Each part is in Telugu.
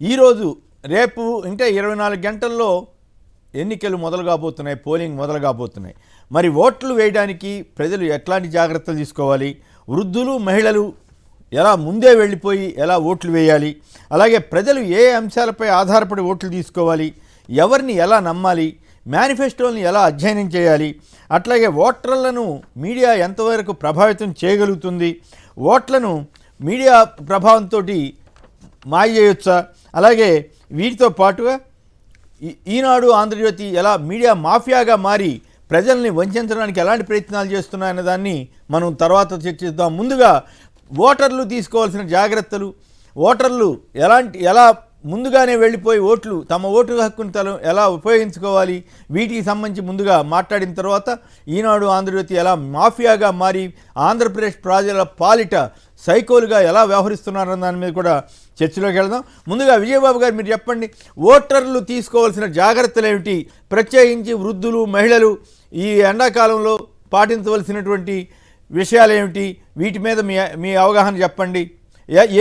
ఈరోజు రేపు ఇంకా 24 గంటల్లో ఎన్నికలు మొదలు కాబోతున్నాయి, పోలింగ్ మొదలు కాబోతున్నాయి. మరి ఓట్లు వేయడానికి ప్రజలు ఎట్లాంటి జాగ్రత్తలు తీసుకోవాలి, వృద్ధులు మహిళలు ఎలా ముందే వెళ్ళిపోయి ఎలా ఓట్లు వేయాలి, అలాగే ప్రజలు ఏ అంశాలపై ఆధారపడి ఓట్లు తీసుకోవాలి, ఎవరిని ఎలా నమ్మాలి, మేనిఫెస్టోని ఎలా అధ్యయనం చేయాలి, అట్లాగే ఓటర్లను మీడియా ఎంతవరకు ప్రభావితం చేయగలుగుతుంది, ఓట్లను మీడియా ప్రభావంతో మాయ చేయొచ్చా, అలాగే వీటితో పాటుగా ఈనాడు ఆంధ్రజ్యోతి ఎలా మీడియా మాఫియాగా మారి ప్రజల్ని వంచడానికి ఎలాంటి ప్రయత్నాలు చేస్తున్నాయన్న దాన్ని మనం తర్వాత చర్చిద్దాం. ముందుగా ఓటర్లు తీసుకోవాల్సిన జాగ్రత్తలు, ఓటర్లు ఎలా ముందుగానే వెళ్ళిపోయి తమ ఓటు హక్కును ఎలా ఉపయోగించుకోవాలి, వీటికి సంబంధించి ముందుగా మాట్లాడిన తర్వాత ఈనాడు ఆంధ్రజ్యోతి ఎలా మాఫియాగా మారి ఆంధ్రప్రదేశ్ ప్రజల పాలిట సైకోలుగా ఎలా వ్యవహరిస్తున్నారన్న దాని మీద కూడా చర్చలోకి వెళ్దాం. ముందుగా విజయబాబు గారు మీరు చెప్పండి, ఓటర్లు తీసుకోవాల్సిన జాగ్రత్తలు ఏమిటి, ప్రత్యేకించి వృద్ధులు మహిళలు ఈ ఎండాకాలంలో పాటించవలసినటువంటి విషయాలు ఏమిటి, వీటి మీద మీ అవగాహన చెప్పండి.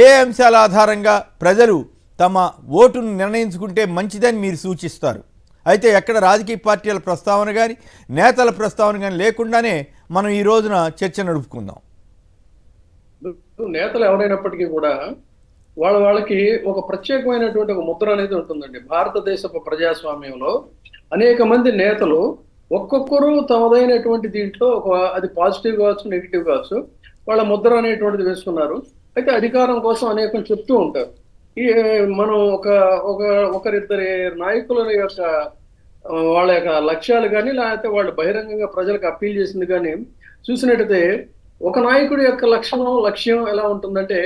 ఏ అంశాల ఆధారంగా ప్రజలు తమ ఓటును నిర్ణయించుకుంటే మంచిదని మీరు సూచిస్తారు? అయితే ఎక్కడ రాజకీయ పార్టీల ప్రస్తావన కానీ నేతల ప్రస్తావన కానీ లేకుండానే మనం ఈ రోజున చర్చ నడుపుకుందాం. నేతలు ఎవరైనప్పటికీ కూడా వాళ్ళకి ఒక ప్రత్యేకమైనటువంటి ఒక ముద్ర అనేది ఉంటుందండి. భారతదేశపు ప్రజాస్వామ్యంలో అనేక మంది నేతలు ఒక్కొక్కరు తమదైనటువంటి దీంట్లో అది పాజిటివ్ కావచ్చు, నెగిటివ్ కావచ్చు, వాళ్ళ ముద్ర అనేటువంటిది వేసుకున్నారు. అయితే అధికారం కోసం అనేకం చెప్తూ ఉంటారు. మనం ఒకరిద్దరి నాయకుల యొక్క వాళ్ళ యొక్క లక్ష్యాలు కానీ లేకపోతే వాళ్ళు బహిరంగంగా ప్రజలకు అప్పీల్ చేసింది కానీ చూసినట్టయితే ఒక నాయకుడి యొక్క లక్ష్యం ఎలా ఉంటుందంటే,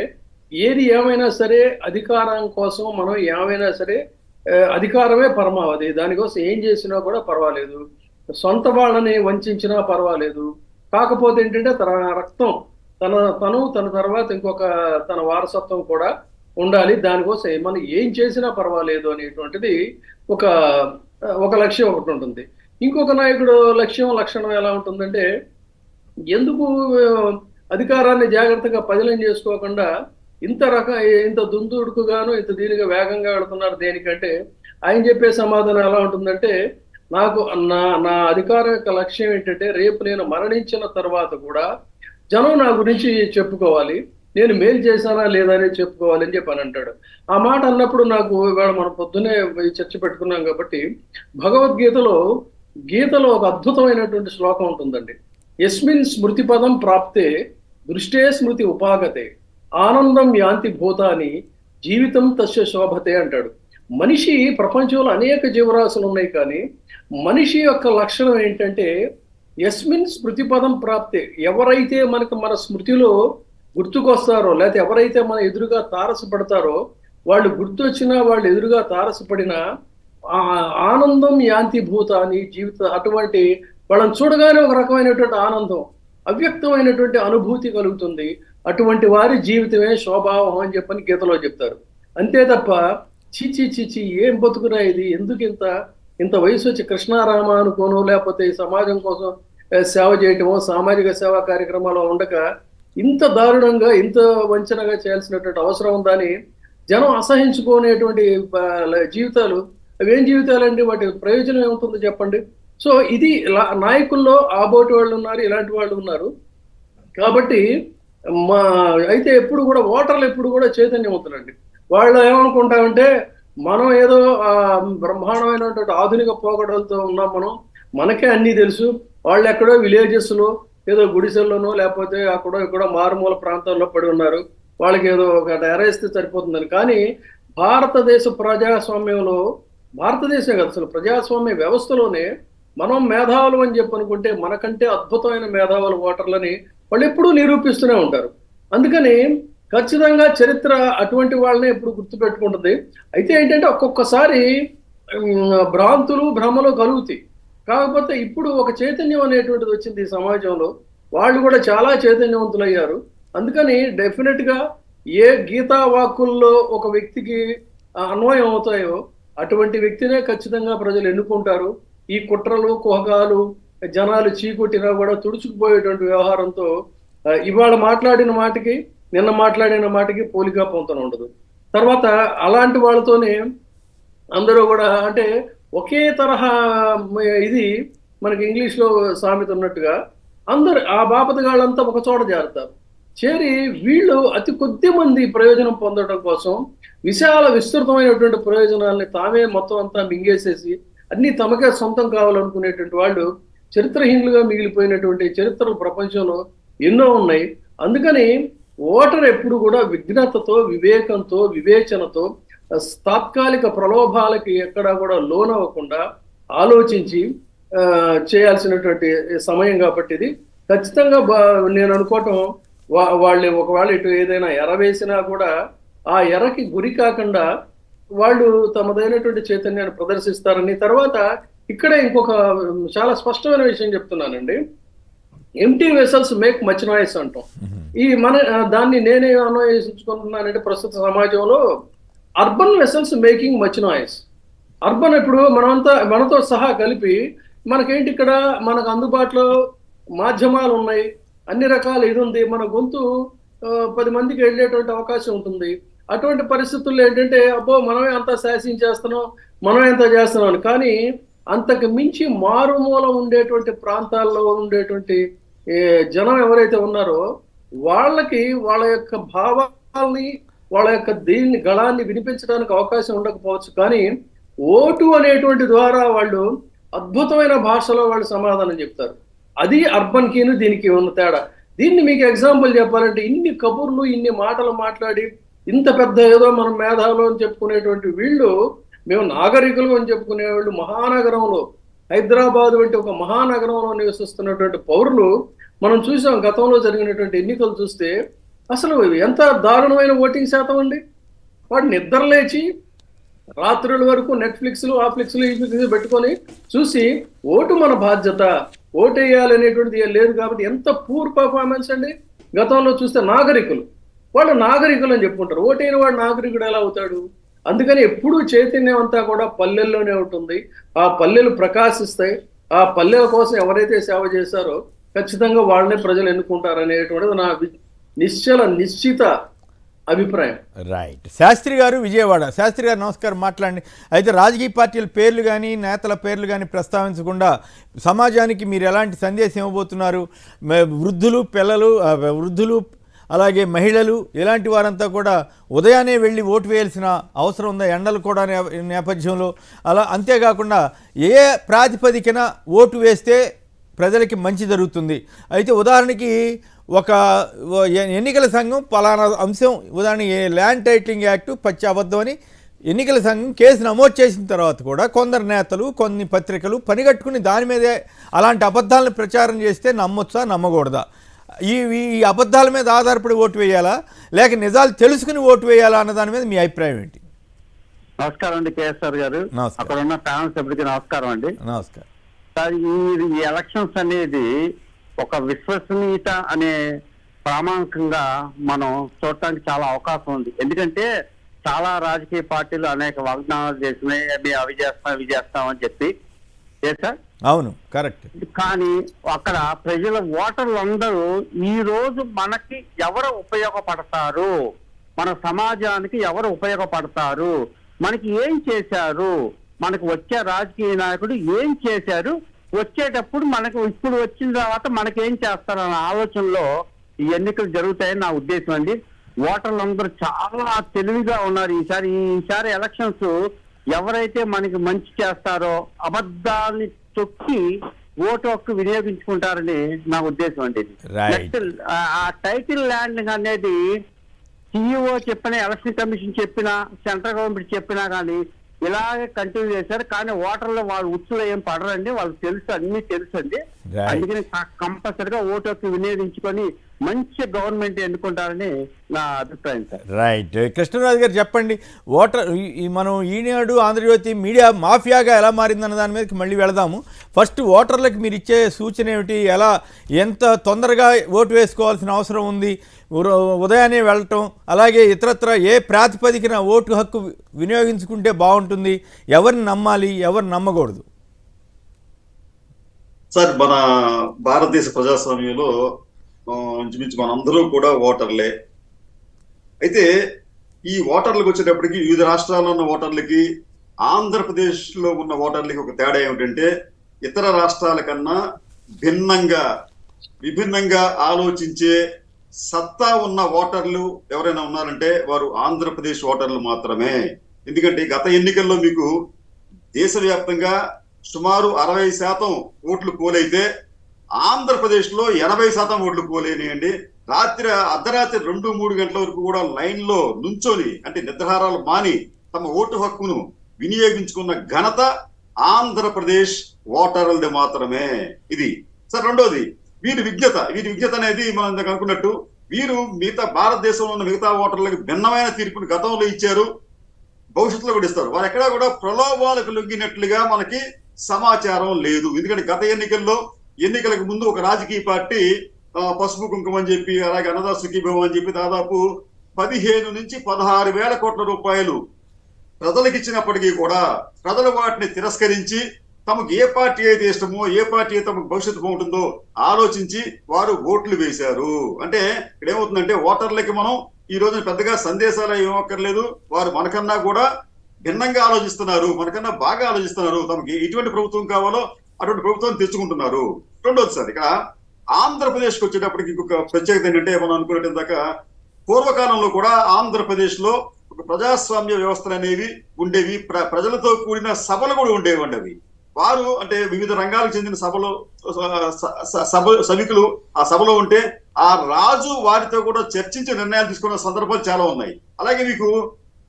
ఏది ఏమైనా సరే అధికారం కోసం మనం ఏమైనా సరే అధికారమే పరమావధి, దానికోసం ఏం చేసినా కూడా పర్వాలేదు, సొంత వాళ్ళని వంచినా పర్వాలేదు, కాకపోతే ఏంటంటే తన రక్తం తన తర్వాత ఇంకొక తన వారసత్వం కూడా ఉండాలి, దానికోసం మనం ఏం చేసినా పర్వాలేదు అనేటువంటిది ఒక లక్ష్యం ఒకటి ఉంటుంది. ఇంకొక నాయకుడు లక్షణం ఎలా ఉంటుందంటే, ఎందుకు అధికారాన్ని జాగ్రత్తగా పదిలం చేసుకోకుండా ఇంత దుందుడుకుగాను ఇంత దీనిగా వేగంగా వెళుతున్నారు దేనికంటే, ఆయన చెప్పే సమాధానం ఎలా ఉంటుందంటే, నాకు నా అధికారం యొక్క లక్ష్యం ఏంటంటే రేపు నేను మరణించిన తర్వాత కూడా జనం నా గురించి చెప్పుకోవాలి, నేను మేలు చేశానా లేదా అనేది చెప్పుకోవాలి అని చెప్పి అంటాడు. ఆ మాట అన్నప్పుడు నాకు ఇవాళ మనం పొద్దునే చర్చ పెట్టుకున్నాం కాబట్టి గీతలో ఒక అద్భుతమైనటువంటి శ్లోకం ఉంటుందండి. యస్మిన్ స్మృతి పదం ప్రాప్తే దృష్టే స్మృతి ఉపాగతే ఆనందం యాంతి భూతాని జీవితం తస్య శోభతే అంటాడు. మనిషి ప్రపంచంలో అనేక జీవరాశులు ఉన్నాయి, కానీ మనిషి యొక్క లక్షణం ఏంటంటే యస్మిన్ స్మృతి పదం ప్రాప్తే, ఎవరైతే మన స్మృతిలో గుర్తుకొస్తారో లేకపోతే ఎవరైతే మన ఎదురుగా తారసపడతారో, వాళ్ళు గుర్తొచ్చినా వాళ్ళు ఎదురుగా తారసపడినా ఆనందం యాంతి భూతాని జీవిత, అటువంటి వాళ్ళని చూడగానే ఒక రకమైనటువంటి ఆనందం, అవ్యక్తమైనటువంటి అనుభూతి కలుగుతుంది. అటువంటి వారి జీవితమే శోభావం అని చెప్పని గీతలో చెప్తారు. అంతే తప్ప చీచి ఏం బతుకురా ఇది, ఎందుకు ఇంత వయసు వచ్చి కృష్ణారామ అనుకోను లేకపోతే సమాజం కోసం సేవ చేయటమో సామాజిక సేవా కార్యక్రమాలు ఉండక ఇంత దారుణంగా ఇంత వంచనగా చేయాల్సినటువంటి అవసరం ఉందని జనం అసహించుకునేటువంటి జీవితాలు, అవేం జీవితాలండి, వాటి ప్రయోజనం ఏముంటుందో చెప్పండి. సో ఇది నాయకుల్లో ఆబోటి వాళ్ళు ఉన్నారు, ఇలాంటి వాళ్ళు ఉన్నారు. కాబట్టి అయితే ఓటర్లు ఎప్పుడు కూడా చైతన్యవంతులండి. వాళ్ళు ఏమనుకుంటామంటే, మనం ఏదో బ్రహ్మాండమైనటువంటి ఆధునిక పోకడలతో ఉన్నాం, మనకే అన్నీ తెలుసు, వాళ్ళు ఎక్కడో విలేజెస్లో ఏదో గుడిసెల్లోనో లేకపోతే అక్కడో మారుమూల ప్రాంతాల్లో పడి ఉన్నారు, వాళ్ళకి ఏదో ఒక ఎరేస్తే సరిపోతుందని. కానీ భారతదేశ ప్రజాస్వామ్యంలో, భారతదేశం కాదు అసలు ప్రజాస్వామ్య వ్యవస్థలోనే మనం మేధావులు అని చెప్పి అనుకుంటే మనకంటే అద్భుతమైన మేధావులు ఓటర్లని వాళ్ళు ఎప్పుడూ నిరూపిస్తూనే ఉంటారు. అందుకని ఖచ్చితంగా చరిత్ర అటువంటి వాళ్ళనే ఎప్పుడు గుర్తుపెట్టుకుంటుంది. అయితే ఏంటంటే ఒక్కొక్కసారి భ్రమలు కలుగుతాయి. కాకపోతే ఇప్పుడు ఒక చైతన్యం అనేటువంటిది వచ్చింది ఈ సమాజంలో, వాళ్ళు కూడా చాలా చైతన్యవంతులయ్యారు. అందుకని డెఫినెట్గా ఏ గీతా వాక్కుల్లో ఒక వ్యక్తికి అన్వయం అవుతాయో అటువంటి వ్యక్తినే ఖచ్చితంగా ప్రజలు ఎన్నుకుంటారు. ఈ కుట్రలు కుహకాలు జనాలు చీకొట్టినా కూడా తుడుచుకుపోయేటువంటి వ్యవహారంతో ఇవాళ మాట్లాడిన మాటకి నిన్న మాట్లాడిన మాటకి పోలిక పొంతన ఉండదు. తర్వాత అలాంటి వాళ్ళతోనే అందరూ కూడా అంటే ఒకే తరహా ఇది మనకి ఇంగ్లీష్లో సామెత ఉన్నట్టుగా అందరు ఆ బాపతగాళ్ళంతా ఒక చోట చేరతారు. చేరి వీళ్ళు అతి కొద్ది మంది ప్రయోజనం పొందడం కోసం విస్తృతమైనటువంటి ప్రయోజనాలని తామే మొత్తం అంతా మింగేసేసి అన్ని తమకే సొంతం కావాలనుకునేటువంటి వాళ్ళు చరిత్రహీనులుగా మిగిలిపోయినటువంటి చరిత్రలు ప్రపంచంలో ఎన్నో ఉన్నాయి. అందుకని ఓటర్ ఎప్పుడు కూడా విఘ్నతతో, వివేకంతో, వివేచనతో, తాత్కాలిక ప్రలోభాలకి ఎక్కడా కూడా లోనవ్వకుండా ఆలోచించి చేయాల్సినటువంటి సమయం కాబట్టి ఇది ఖచ్చితంగా నేను అనుకోవటం వాళ్ళు ఒకవేళ ఇటు ఏదైనా ఎర వేసినా కూడా ఆ ఎరకి గురి కాకుండా వాళ్ళు తమదైనటువంటి చైతన్యాన్ని ప్రదర్శిస్తారని. తర్వాత ఇక్కడే ఇంకొక చాలా స్పష్టమైన విషయం చెప్తున్నానండి. Empty vessels make much noise అంటాం. ఈ దాన్ని నేనే అన్వయించుకుంటున్నానంటే ప్రస్తుత సమాజంలో urban vessels making much noise. Urban ఇప్పుడు మనతో సహా కలిపి మనకేంటి ఇక్కడ మనకు అందుబాటులో మాధ్యమాలు ఉన్నాయి, అన్ని రకాల ఇది ఉంది, మన గొంతు 10 మందికి వెళ్ళేటువంటి అవకాశం ఉంటుంది. అటువంటి పరిస్థితుల్లో ఏంటంటే అబ్బో మనమే అంతా శాసించేస్తున్నాం, మనమే అంతా చేస్తున్నాం అని. కానీ అంతకు మించి మారుమూల ఉండేటువంటి ప్రాంతాల్లో ఉండేటువంటి జనం ఎవరైతే ఉన్నారో వాళ్ళకి వాళ్ళ యొక్క భావాల్ని, వాళ్ళ యొక్క దీన్ని గళాన్ని వినిపించడానికి అవకాశం ఉండకపోవచ్చు. కానీ ఓటు అనేటువంటి ద్వారా వాళ్ళు అద్భుతమైన భాషలో వాళ్ళు సమాధానం చెప్తారు. అది అర్బన్ కీను దీనికి ఉన్న తేడా. దీన్ని మీకు ఎగ్జాంపుల్ చెప్పాలంటే ఇన్ని కబుర్లు, ఇన్ని మాటలు మాట్లాడి ఇంత పెద్ద ఏదో మనం మేధావులు అని చెప్పుకునేటువంటి వీళ్ళు, మేము నాగరికులు అని చెప్పుకునేవాళ్ళు మహానగరంలో, హైదరాబాద్ వంటి ఒక మహానగరంలో నివసిస్తున్నటువంటి పౌరులు మనం చూసాం. గతంలో జరిగినటువంటి ఎన్నికలు చూస్తే అసలు ఎంత దారుణమైన ఓటింగ్ శాతం అండి. వాడు నిద్ర లేచి రాత్రుల వరకు నెట్ఫ్లిక్స్లు, ఆఫ్లిక్స్లు, ఈ పెట్టుకొని చూసి ఓటు మన బాధ్యత, ఓటు వేయాలనేటువంటిది లేదు. కాబట్టి ఎంత పూర్ పర్ఫార్మెన్స్ అండి. గతంలో చూస్తే నాగరికులు, వాళ్ళు నాగరికులు అని చెప్పుకుంటారు. ఓటైన వాడు నాగరికుడు ఎలా అవుతాడు? అందుకని ఎప్పుడూ చైతన్యం అంతా కూడా పల్లెల్లోనే ఉంటుంది. ఆ పల్లెలు ప్రకాశిస్తాయి. ఆ పల్లెల కోసం ఎవరైతే సేవ చేశారో ఖచ్చితంగా వాళ్ళనే ప్రజలు ఎన్నుకుంటారు అనేటువంటిది నా నిశ్చిత అభిప్రాయం. రైట్. శాస్త్రి గారు, విజయవాడ. శాస్త్రి గారు నమస్కారం, మాట్లాడండి. అయితే రాజకీయ పార్టీల పేర్లు కానీ నేతల పేర్లు కానీ ప్రస్తావించకుండా సమాజానికి మీరు ఎలాంటి సందేశం ఇవ్వబోతున్నారు? వృద్ధులు, పిల్లలు, వృద్ధులు అలాగే మహిళలు ఇలాంటి వారంతా కూడా ఉదయాన్నే వెళ్ళి ఓటు వేయాల్సిన అవసరం ఉందా? ఎండలు కూడా నేపథ్యంలో అలా. అంతేకాకుండా ఏ ప్రాతిపదికన ఓటు వేస్తే ప్రజలకి మంచి జరుగుతుంది? అయితే ఉదాహరణకి ఒక ఎన్నికల సంఘం పలానా అంశం, ఉదాహరణ ల్యాండ్ టైటిలింగ్ యాక్టు పచ్చి అబద్ధం అని ఎన్నికల సంఘం కేసు నమోదు చేసిన తర్వాత కూడా కొందరు నేతలు, కొన్ని పత్రికలు పనిగట్టుకుని దాని మీదే అలాంటి అబద్ధాలను ప్రచారం చేస్తే నమ్మొచ్చా, నమ్మకూడదా? ఈ అబద్ధాల మీద ఆధారపడి ఓటు వేయాలా, లేక నిజాలు తెలుసుకుని ఓటు వేయాలా అన్న దాని మీద మీ అభిప్రాయం ఏంటి? నమస్కారం అండి కేఎస్ఆర్ గారు. అక్కడ ఉన్న ఫ్యామిలీ సభ్యులకి నమస్కారం అండి. నమస్కారం. ఈ ఎలక్షన్స్ అనేది ఒక విశ్వసనీయత అనే ప్రామాణికంగా మనం చూడటానికి చాలా అవకాశం ఉంది. ఎందుకంటే చాలా రాజకీయ పార్టీలు అనేక వాగ్దానాలు చేసినాయి, అవి చేస్తాం అని చెప్పి. సార్ అవును, కరెక్ట్. కానీ అక్కడ ప్రజల ఓటర్లు అందరూ ఈ రోజు మనకి ఎవరు ఉపయోగపడతారు, మన సమాజానికి ఎవరు ఉపయోగపడతారు, మనకి ఏం చేశారు, మనకు వచ్చే రాజకీయ నాయకుడు ఏం చేశారు, వచ్చేటప్పుడు మనకు ఇప్పుడు వచ్చిన తర్వాత మనకేం చేస్తారన్న ఆలోచనలో ఈ ఎన్నికలు జరుగుతాయని నా ఉద్దేశం అండి. ఓటర్లందరూ చాలా తెలివిగా ఉన్నారు. ఈసారి ఎలక్షన్స్ ఎవరైతే మనకి మంచి చేస్తారో అబద్ధాన్ని తొక్కి ఓటు హక్కు వినియోగించుకుంటారని నా ఉద్దేశం అండి. నెక్స్ట్ ఆ టైటిల్ ల్యాండింగ్ అనేది సిఇఓ చెప్పిన, ఎలక్షన్ కమిషన్ చెప్పినా, సెంట్రల్ గవర్నమెంట్ చెప్పినా కానీ ఇలాగే కంటిన్యూ చేశారు. కానీ ఓటర్లు వాళ్ళు ఉచ్చులో ఏం పడరండి, వాళ్ళకి తెలుసు, అన్ని తెలుసు అండి. అందుకని కంపల్సరిగా ఓటు హక్కు వినియోగించుకొని మంచి గవర్నమెంట్ ఎన్నుకుంటారని నా అభిప్రాయం సార్. రైట్. కృష్ణరాజు గారు చెప్పండి, మనం ఈనాడు, ఆంధ్రజ్యోతి మీడియా మాఫియాగా ఎలా మారిందన్న దాని మీదకి మళ్ళీ వెళదాము. ఫస్ట్ ఓటర్లకు మీరు ఇచ్చే సూచన ఏమిటి? ఎంత తొందరగా ఓటు వేసుకోవాల్సిన అవసరం ఉంది? ఉదయాన్నే వెళ్ళటం, అలాగే ఇతరత్ర ఏ ప్రాతిపదికన ఓటు హక్కు వినియోగించుకుంటే బాగుంటుంది? ఎవరిని నమ్మాలి, ఎవరిని నమ్మకూడదు? సార్, మన భారతదేశ ప్రజాస్వామ్యంలో ఇంచుమించు మనందరూ కూడా ఓటర్లే. అయితే ఈ ఓటర్లకు వచ్చేటప్పటికి వివిధ రాష్ట్రాల్లో ఉన్న ఓటర్లకి ఆంధ్రప్రదేశ్ లో ఉన్న ఓటర్లకి ఒక తేడా ఏమిటంటే ఇతర రాష్ట్రాల కన్నా విభిన్నంగా ఆలోచించే సత్తా ఉన్న ఓటర్లు ఎవరైనా ఉన్నారంటే వారు ఆంధ్రప్రదేశ్ ఓటర్లు మాత్రమే. ఎందుకంటే గత ఎన్నికల్లో మీకు దేశవ్యాప్తంగా సుమారు 60% ఓట్లు పోలైతే ఆంధ్రప్రదేశ్ లో 80% ఓట్లు పోలేనియండి. అర్ధరాత్రి 2-3 గంటల వరకు కూడా లైన్ లో నుంచొని అంటే నిద్రాహారాలు మాని తమ ఓటు హక్కును వినియోగించుకున్న ఘనత ఆంధ్రప్రదేశ్ ఓటర్లది మాత్రమే. ఇది సార్. రెండోది వీరి విజ్ఞత అనేది మనం ఇందాక అనుకున్నట్టు వీరు మిగతా భారతదేశంలో ఉన్న మిగతా ఓటర్లకు భిన్నమైన తీర్పును గతంలో ఇచ్చారు, భవిష్యత్తులో కూడా ఇస్తారు. వారు ఎక్కడా కూడా ప్రలోభాలకు లొంగినట్లుగా మనకి సమాచారం లేదు. ఎందుకంటే గత ఎన్నికలకు ముందు ఒక రాజకీయ పార్టీ పసుపు కుంకుమ అని చెప్పి అలాగే అన్నదాత సుఖీభవం అని చెప్పి దాదాపు 15 నుంచి 16 వేల కోట్ల రూపాయలు ప్రజలకు ఇచ్చినప్పటికీ కూడా ప్రజలు వాటిని తిరస్కరించి తమకు ఏ పార్టీ అయితే ఇష్టమో, ఏ పార్టీ అయితే తమకు భవిష్యత్తు బాగుంటుందో ఆలోచించి వారు ఓట్లు వేశారు. అంటే ఇక్కడ ఏమవుతుందంటే ఓటర్లకి మనం ఈ రోజున పెద్దగా సందేశాలు ఏమక్కర్లేదు. వారు మనకన్నా కూడా భిన్నంగా ఆలోచిస్తున్నారు, మనకన్నా బాగా ఆలోచిస్తున్నారు. తమకి ఎటువంటి ప్రభుత్వం కావాలో అటువంటి ప్రభుత్వం తెచ్చుకుంటున్నారు. రెండోది సార్, ఇక్కడ ఆంధ్రప్రదేశ్కి వచ్చేటప్పటికి ఇంకొక ప్రత్యేకత ఏంటంటే మనం అనుకున్నట్టు ఇందాక పూర్వకాలంలో కూడా ఆంధ్రప్రదేశ్ లో ఒక ప్రజాస్వామ్య వ్యవస్థలు అనేవి ఉండేవి. ప్రజలతో కూడిన సభలు కూడా ఉండేవండి. అవి వారు అంటే వివిధ రంగాలకు చెందిన సభికులు ఆ సభలో ఉంటే ఆ రాజు వారితో కూడా చర్చించి నిర్ణయాలు తీసుకున్న సందర్భాలు చాలా ఉన్నాయి. అలాగే మీకు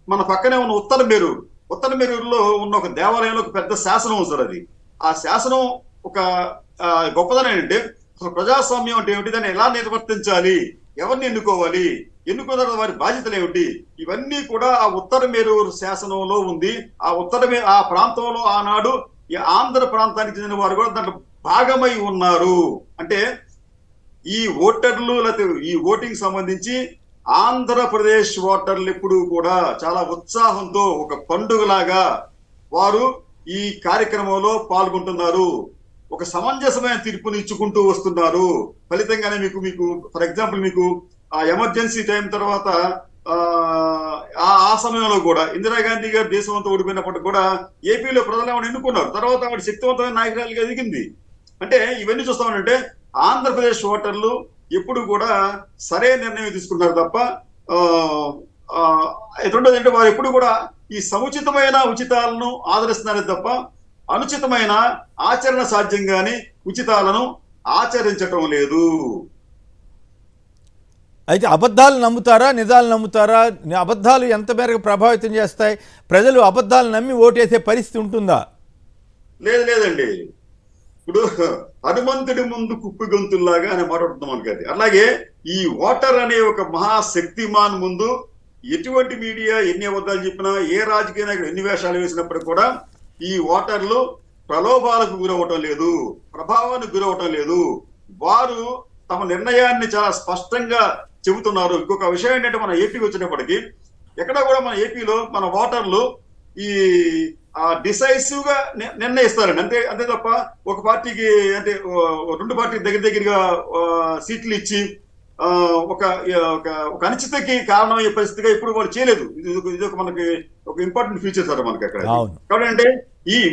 మన పక్కనే ఉన్న ఉత్తర మేరూరులో ఉన్న ఒక దేవాలయంలో ఒక పెద్ద శాసనం ఉంది సార్. అది ఆ శాసనం ఒక గొప్పదనం ఏంటంటే అసలు ప్రజాస్వామ్యం అంటే ఏమిటి, దాన్ని ఎలా నిర్వర్తించాలి, ఎవరిని ఎన్నుకోవాలి, ఎన్నుకున్న తర్వాత వారి బాధ్యతలు ఏమిటి, ఇవన్నీ కూడా ఆ ఉత్తర మేరూరు శాసనంలో ఉంది. ఆ ప్రాంతంలో ఆనాడు ఈ ఆంధ్ర ప్రాంతానికి చెందిన వారు కూడా దాంట్లో భాగమై ఉన్నారు. అంటే ఈ ఓటర్లు లేకపోతే ఈ ఓటింగ్ సంబంధించి ఆంధ్రప్రదేశ్ ఓటర్లు ఎప్పుడు కూడా చాలా ఉత్సాహంతో ఒక పండుగలాగా వారు ఈ కార్యక్రమంలో పాల్గొంటున్నారు. ఒక సమంజసమైన తీర్పుని ఇచ్చుకుంటూ వస్తున్నారు. ఫలితంగానే మీకు ఫర్ ఎగ్జాంపుల్ మీకు ఆ ఎమర్జెన్సీ టైం తర్వాత ఆ సమయంలో కూడా ఇందిరాగాంధీ గారు దేశం అంతా ఓడిపోయినప్పటికీ కూడా ఏపీలో ప్రజలు ఏమైనా ఎన్నుకున్నారు. తర్వాత ఆవిడ శక్తివంతమైన నాయకురాలుగా ఎదిగింది. అంటే ఇవన్నీ చూస్తామంటే ఆంధ్రప్రదేశ్ ఓటర్లు ఎప్పుడు కూడా సరైన నిర్ణయం తీసుకున్నారు తప్ప రెండోది అంటే వారు ఎప్పుడు కూడా ఈ సముచితమైన ఉచితాలను ఆదరిస్తున్నారే తప్ప అనుచితమైన ఆచరణ సాధ్యంగాని ఉచితాలను ఆచరించటం లేదు. అయితే అబద్ధాలు నమ్ముతారా, నిజాలు నమ్ముతారా? అబద్ధాలు ఎంత మేరకు ప్రభావితం చేస్తాయి? ప్రజలు అబద్ధాలు నమ్మి ఓటేసే పరిస్థితి ఉంటుందా? లేదండి. ఇప్పుడు హనుమంతుడి ముందు కుప్పి గొంతుల్లాగా అని మాట్లాడుతున్నాం మనకి. అది అలాగే ఈ ఓటర్ అనే ఒక మహాశక్తిమాన్ ముందు ఎటువంటి మీడియా ఎన్ని అబద్ధాలు చెప్పినా, ఏ రాజకీయ నాయకుడు ఎన్ని వేషాలు వేసినప్పటికీ కూడా ఈ ఓటర్లు ప్రలోభాలకు గురవటం లేదు, ప్రభావానికి గురవటం లేదు. వారు తమ నిర్ణయాన్ని చాలా స్పష్టంగా చెబుతున్నారు. ఇంకొక విషయం ఏంటంటే మన ఏపీకి వచ్చినప్పటికీ ఎక్కడ కూడా మన ఏపీలో మన ఓటర్లు ఈ డిసైసివ్ గా నిర్ణయిస్తారండి. అంతే తప్ప ఒక పార్టీకి అంటే 2 పార్టీకి దగ్గరగా సీట్లు ఇచ్చి ఒక అనిశ్చితకి కారణమయ్యే పరిస్థితిగా ఇప్పుడు వాళ్ళు చేయలేదు. ఇది ఒక మనకి ఒక ఇంపార్టెంట్ ఫీచర్ సార్ మనకి అక్కడ. కాబట్టి అంటే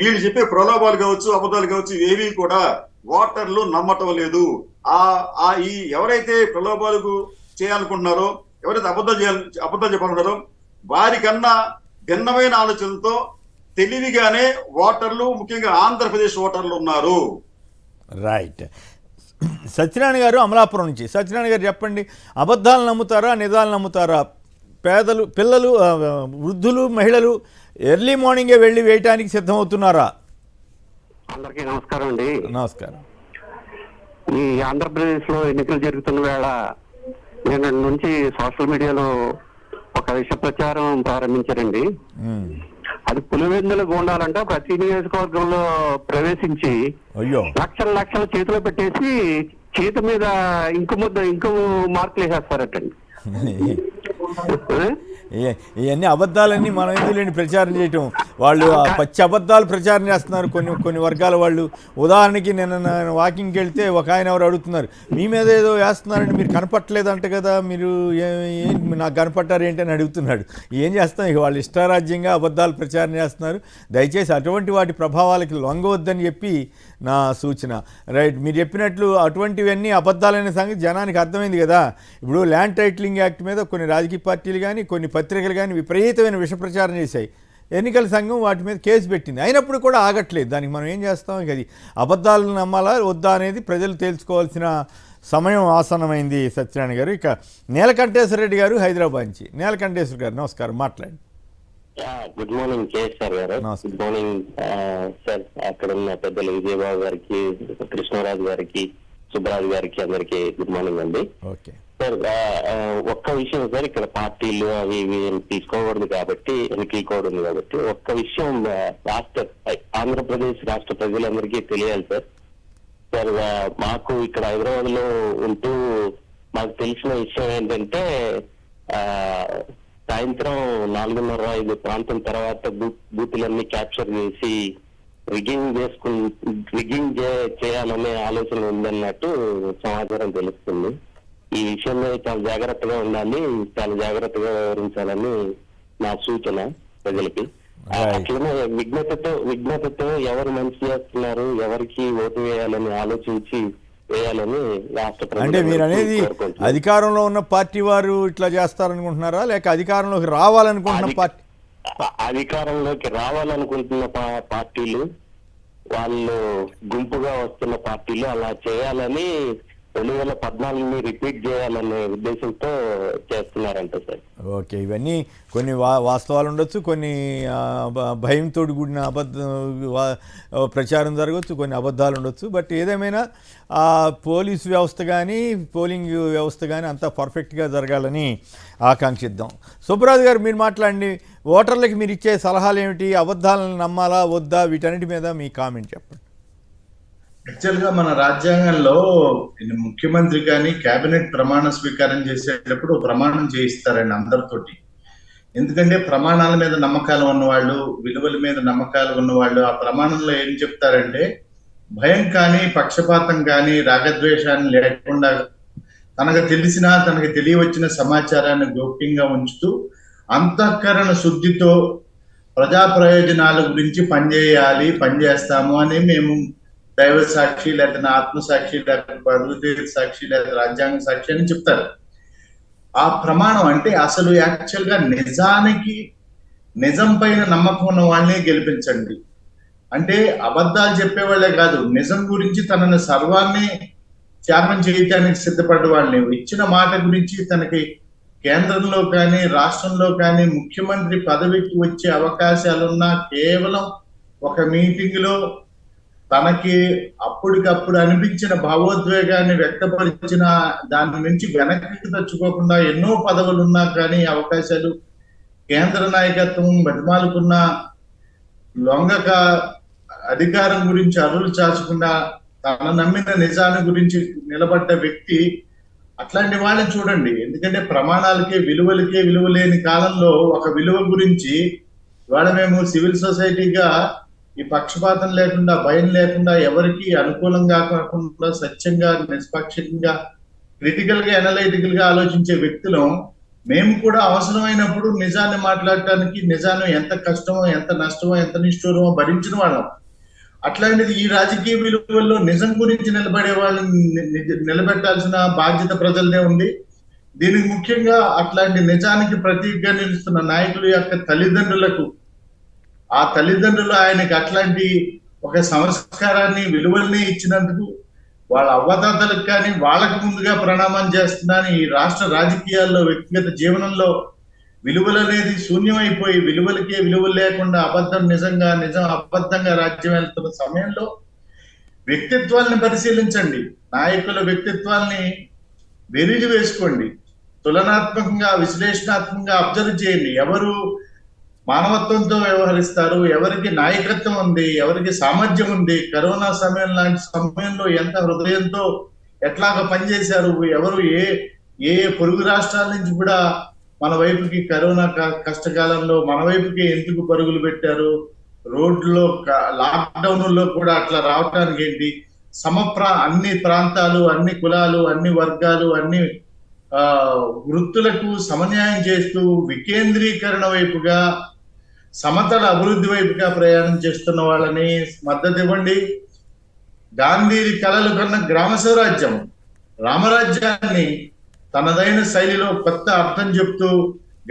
వీళ్ళు చెప్పే ప్రలోభాలు కావచ్చు, అబద్ధాలు కావచ్చు, ఏవి కూడా ఓటర్లు నమ్మటం లేదు. ఈ ఎవరైతే ప్రలోభాలకు చేయాలనుకుంటున్నారో, ఎవరైతే అబద్ధాలు చెప్పాలనుకుంటారో వారికన్నా భిన్నమైన ఆలోచనలతో తెలివిగానే ఓటర్లు, ముఖ్యంగా ఆంధ్రప్రదేశ్ ఓటర్లు ఉన్నారు. రైట్. సత్యనారాయణ గారు అమలాపురం నుంచి. సత్యనారాయణ గారు చెప్పండి, అబద్ధాలు నమ్ముతారా, నిజాలు నమ్ముతారా? పిల్లలు, వృద్ధులు, మహిళలు ఎర్లీ మార్నింగే వెళ్ళి వేయటానికి సిద్ధమవుతున్నారా? అందరికీ నమస్కారం అండి. నమస్కారం. ఈ ఆంధ్రప్రదేశ్ లో ఎన్నికలు జరుగుతున్న వేళ నిన్న నుంచి సోషల్ మీడియాలో ఒక విష ప్రచారం ప్రారంభించారండి. అది పులివెందుల గూండాలంట ప్రతి నియోజకవర్గంలో ప్రవేశించి లక్షల చేతిలో పెట్టేసి చేతి మీద ఇంకు మార్కులు వేసేస్తారటండి. ఇవన్నీ అబద్ధాలన్నీ మనం ఎందుకు ప్రచారం చేయటం. వాళ్ళు ఆ పచ్చి అబద్ధాలు ప్రచారం చేస్తున్నారు కొన్ని వర్గాల వాళ్ళు. ఉదాహరణకి నేను వాకింగ్కి వెళ్తే ఒక ఆయన ఎవరు అడుగుతున్నారు, మీ మీద ఏదో వేస్తున్నారంటే మీరు కనపట్టలేదంట కదా, మీరు నాకు కనపట్టారు ఏంటి అని అడుగుతున్నాడు. ఏం చేస్తాం, ఇక వాళ్ళు ఇష్టారాజ్యంగా అబద్ధాలు ప్రచారం చేస్తున్నారు. దయచేసి అటువంటి వాటి ప్రభావాలకి లొంగవద్దని చెప్పి నా సూచన. రైట్, మీరు చెప్పినట్లు అటువంటివన్నీ అబద్ధాలనే సంగతి జనానికి అర్థమైంది కదా. ఇప్పుడు ల్యాండ్ టైటిలింగ్ యాక్ట్ మీద కొన్ని రాజకీయ పార్టీలు కానీ కొన్ని పత్రికలు కానీ విపరీతమైన విష ప్రచారం చేశాయి. ఎన్నికల సంఘం వాటి మీద కేసు పెట్టింది, అయినప్పుడు కూడా ఆగట్లేదు. దానికి మనం ఏం చేస్తాం? ఇక అది అబద్ధాలను నమ్మాలా వద్దా అనేది ప్రజలు తేల్చుకోవాల్సిన సమయం ఆసన్నమైంది. సత్యనారాయణ గారు, ఇక నీలకంఠేశ్వర రెడ్డి గారు హైదరాబాద్ నుంచి. నీలకంఠేశ్వర గారు నమస్కారం, మాట్లాడండి. గుడ్ మార్నింగ్ కేఎస్ఆర్ గారు. Good morning sir. అక్కడ ఉన్న పెద్దలు విజయబాబు గారికి, కృష్ణరాజు గారికి, సుబ్బరాజు గారికి అందరికి గుడ్ మార్నింగ్ అండి. ఓకే సార్, ఒక్క విషయం సార్, ఇక్కడ పార్టీలు అవి ఇవి తీసుకోకూడదు కాబట్టి, ఎన్నికల కోడ్ ఉంది కాబట్టి ఒక్క విషయం ఆంధ్రప్రదేశ్ రాష్ట్ర ప్రజలందరికీ తెలియాలి సార్. సార్, మాకు ఇక్కడ హైదరాబాద్ లో ఉంటూ మాకు తెలిసిన విషయం ఏంటంటే, సాయంత్రం 4:30-5 ప్రాంతం తర్వాత బూతులన్నీ క్యాప్చర్ చేసి రిగ్గింగ్ చేయాలనే ఆలోచన ఉందన్నట్టు సమాచారం తెలుస్తుంది. ఈ విషయంలో చాలా జాగ్రత్తగా ఉండాలి, చాలా జాగ్రత్తగా వ్యవహరించాలని నా సూచన ప్రజలకి. అట్లనే విజ్ఞతతో ఎవరు మంచి చేస్తున్నారు, ఎవరికి ఓటు వేయాలని ఆలోచించి వేయాలని రాష్ట్ర. అంటే మీరు అనేది అధికారంలో ఉన్న పార్టీ వారు ఇట్లా చేస్తారనుకుంటున్నారా, లేక అధికారంలోకి రావాలనుకుంటున్న పార్టీ? అధికారంలోకి రావాలనుకుంటున్న పార్టీలు, వాళ్ళు గుంపుగా వస్తున్న పార్టీలు అలా చేయాలని 2014ని రిపీట్ చేయాలనే ఉద్దేశంతో చేస్తున్నారంట సార్. ఓకే, ఇవన్నీ కొన్ని వాస్తవాలు ఉండొచ్చు, కొన్ని భయంతో కూడిన ప్రచారం జరగవచ్చు, కొన్ని అబద్ధాలు ఉండొచ్చు. బట్ ఏదేమైనా పోలీసు వ్యవస్థ కానీ పోలింగ్ వ్యవస్థ కానీ అంతా పర్ఫెక్ట్గా జరగాలని ఆకాంక్షిద్దాం. సుబ్బరాజు గారు, మీరు మాట్లాడండి. ఓటర్లకి మీరు ఇచ్చే సలహాలు ఏమిటి? అబద్ధాలను నమ్మాలా వద్దా? వీటన్నిటి మీద మీ కామెంట్ చెప్పండి. యాక్చువల్ గా మన రాజ్యాంగంలో ముఖ్యమంత్రి కానీ కేబినెట్ ప్రమాణ స్వీకారం చేసేటప్పుడు ప్రమాణం చేయిస్తారండి అందరితోటి. ఎందుకంటే ప్రమాణాల మీద నమ్మకాలు ఉన్నవాళ్ళు, విలువల మీద నమ్మకాలు ఉన్నవాళ్ళు ఆ ప్రమాణంలో ఏం చెప్తారంటే, భయం కానీ పక్షపాతం కానీ రాగద్వేషాన్ని లేకుండా తనకు తెలిసిన తనకు తెలియవచ్చిన సమాచారాన్ని గోప్యంగా ఉంచుతూ అంతఃకరణ శుద్ధితో ప్రజా ప్రయోజనాల గురించి పనిచేస్తాము అని మేము దైవ సాక్షి లేదా నా ఆత్మసాక్షి లేదా భగవద్గీత సాక్షి లేదా రాజ్యాంగ సాక్షి అని చెప్తారు. ఆ ప్రమాణం అంటే అసలు యాక్చువల్ గా నిజం పైన నమ్మకం ఉన్న వాళ్ళనే గెలిపించండి. అంటే అబద్ధాలు చెప్పేవాళ్లే కాదు, నిజం గురించి తనను సర్వాన్ని త్యాగం చేయటానికి సిద్ధపడ్డ వాళ్ళని, ఇచ్చిన మాట గురించి తనకి కేంద్రంలో కానీ రాష్ట్రంలో కానీ ముఖ్యమంత్రి పదవికి వచ్చే అవకాశాలున్నా కేవలం ఒక మీటింగ్ లో తనకి అప్పటికప్పుడు అనిపించిన భావోద్వేగాన్ని వ్యక్తపరిచిన దాని నుంచి వెనక్కి తెచ్చుకోకుండా ఎన్నో పదవులు ఉన్నా కానీ అవకాశాలు కేంద్ర నాయకత్వం బతిమాలుకున్న లొంగక అధికారం గురించి అరువులు చాచకుండా తన నమ్మిన నిజాన్ని గురించి నిలబడ్డ వ్యక్తి. అట్లాంటి వాళ్ళని చూడండి. ఎందుకంటే ప్రమాణాలకే విలువలకే విలువ లేని కాలంలో ఒక విలువ గురించి ఇవాళ మేము సివిల్ సొసైటీగా ఈ పక్షపాతం లేకుండా భయం లేకుండా ఎవరికి అనుకూలంగా కాకుండా స్వచ్ఛంగా నిష్పాక్షికంగా క్రిటికల్ గా అనలైటికల్ గా ఆలోచించే వ్యక్తులం మేము కూడా అవసరమైనప్పుడు నిజాన్ని మాట్లాడటానికి నిజాన్ని ఎంత కష్టమో ఎంత నష్టమో ఎంత నిష్ఠూరమో భరించిన వాళ్ళం. అట్లాంటిది ఈ రాజకీయ విలువల్లో నిజం గురించి నిలబడే వాళ్ళని నిలబెట్టాల్సిన బాధ్యత ప్రజలదే ఉంది. దీనికి ముఖ్యంగా అట్లాంటి నిజానికి ప్రతీకగా నిలుస్తున్న నాయకుల యొక్క తల్లిదండ్రులకు, ఆ తల్లిదండ్రులు ఆయనకి అట్లాంటి ఒక సంస్కారాన్ని విలువల్ని ఇచ్చినందుకు వాళ్ళ అవ్వతాతలకు కానీ వాళ్ళకు ముందుగా ప్రణామం చేస్తున్నాను. ఈ రాష్ట్ర రాజకీయాల్లో వ్యక్తిగత జీవనంలో విలువలు అనేది శూన్యమైపోయి విలువలకే విలువలు లేకుండా అబద్ధం నిజంగా, నిజం అబద్ధంగా రాజ్యం వెళ్తున్న సమయంలో వ్యక్తిత్వాల్ని పరిశీలించండి. నాయకుల వ్యక్తిత్వాల్ని బెరీజు వేసుకోండి. తులనాత్మకంగా విశ్లేషణాత్మకంగా అబ్జర్వ్ చేయండి. ఎవరు మానవత్వంతో వ్యవహరిస్తారు, ఎవరికి నాయకత్వం ఉంది, ఎవరికి సామర్థ్యం ఉంది, కరోనా సమయం లాంటి సమయంలో ఎంత హృదయంతో ఎట్లాగా పనిచేశారు, ఎవరు ఏ పొరుగు రాష్ట్రాల నుంచి కూడా మన వైపుకి కరోనా కష్టకాలంలో మన వైపుకి ఎందుకు పరుగులు పెట్టారు? రోడ్లో లాక్డౌన్ లో కూడా అట్లా రావటానికి ఏంటి? అన్ని ప్రాంతాలు, అన్ని కులాలు, అన్ని వర్గాలు, అన్ని వృత్తులకు సమన్యాయం చేస్తూ వికేంద్రీకరణ వైపుగా, సమతల అభివృద్ధి వైపుగా ప్రయాణం చేస్తున్న వాళ్ళని మద్దతు ఇవ్వండి. గాంధీ కలలు కన్న గ్రామ స్వరాజ్యం, రామరాజ్యాన్ని తనదైన శైలిలో కొత్త అర్థం చెప్తూ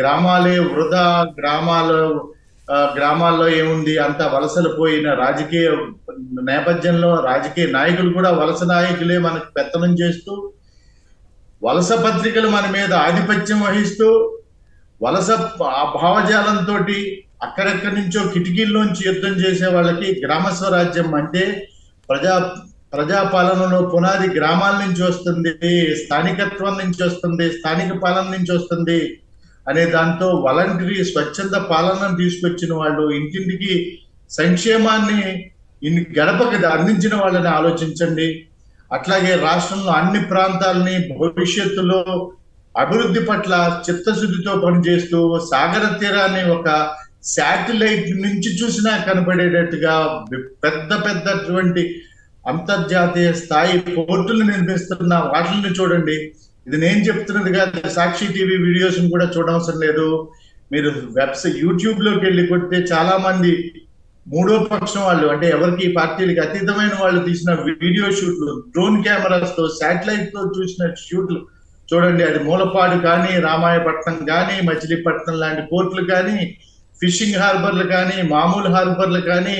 గ్రామాలే వృధా, గ్రామాల్లో ఏముంది అంత వలసలు పోయిన రాజకీయ నేపథ్యంలో రాజకీయ నాయకులు కూడా వలస నాయకులే మనకు పెత్తనం చేస్తూ, వలస పత్రికలు మన మీద ఆధిపత్యం వహిస్తూ, వలస భావజాలంతో అక్కడెక్కడి నుంచో కిటికీల్లోంచి యుద్ధం చేసే వాళ్ళకి గ్రామ స్వరాజ్యం అంటే ప్రజాపాలనలో పునాది గ్రామాల నుంచి వస్తుంది, స్థానికత్వం నుంచి వస్తుంది, స్థానిక పాలన నుంచి వస్తుంది అనే దాంతో వాలంటరీ స్వచ్ఛంద పాలనను తీసుకొచ్చిన వాళ్ళు, ఇంటింటికి సంక్షేమాన్ని గడపకి అందించిన వాళ్ళని ఆలోచించండి. అట్లాగే రాష్ట్రంలో అన్ని ప్రాంతాలని భవిష్యత్తులో అభివృద్ధి పట్ల చిత్తశుద్ధితో పనిచేస్తూ సాగర తీరాన్ని ఒక శాటిలైట్ నుంచి చూసినా కనబడేటట్టుగా పెద్దటువంటి అంతర్జాతీయ స్థాయి పోర్టులు నిర్మిస్తున్న వాటిని చూడండి. ఇది నేను చెప్తున్నది కాదు, సాక్షి టీవీ వీడియోస్ కూడా చూడవసరం లేదు. మీరు యూట్యూబ్ లోకి వెళ్ళి కొడితే చాలా మంది మూడో పక్షం వాళ్ళు, అంటే ఎవరికి పార్టీలకు అతీతమైన వాళ్ళు తీసిన వీడియో షూట్లు, డ్రోన్ కెమెరాస్ తో, శాటిలైట్ తో చూసిన షూట్లు చూడండి. అది మూలపాడు కానీ, రామాయపట్నం కానీ, మచిలీపట్నం లాంటి పోర్టులు కానీ, ఫిషింగ్ హార్బర్లు కానీ, మామూలు హార్బర్లు కానీ,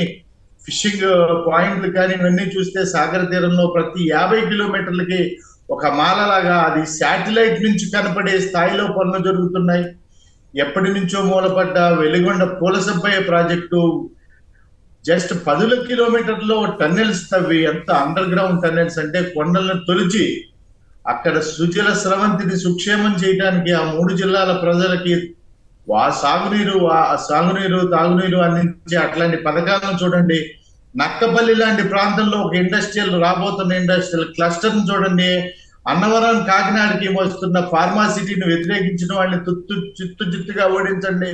ఫిషింగ్ పాయింట్లు కానీ, ఇవన్నీ చూస్తే సాగర తీరంలో ప్రతి 50 కిలోమీటర్లకి ఒక మాలలాగా అది శాటిలైట్ నుంచి కనపడే స్థాయిలో పనులు జరుగుతున్నాయి. ఎప్పటి నుంచో మూలపడ్డ వెలిగొండ పూలసబ్బయ్య ప్రాజెక్టు జస్ట్ 10 కిలోమీటర్లో టన్నెల్స్ తవ్వి, ఎంత అండర్ గ్రౌండ్ టన్నెల్స్ అంటే కొండలను తొలిచి అక్కడ సుజల స్రవంతిని సుక్షేమం చేయడానికి ఆ 3 జిల్లాల ప్రజలకి సాగునీరు తాగునీరు అందించే అట్లాంటి పథకాలను చూడండి. నక్కపల్లి లాంటి ప్రాంతంలో ఒక రాబోతున్న ఇండస్ట్రియల్ క్లస్టర్ చూడండి. అన్నవరం కాకినాడకి వస్తున్న ఫార్మాసిటీని వ్యతిరేకించిన వాళ్ళని చిత్తుగా ఓడించండి.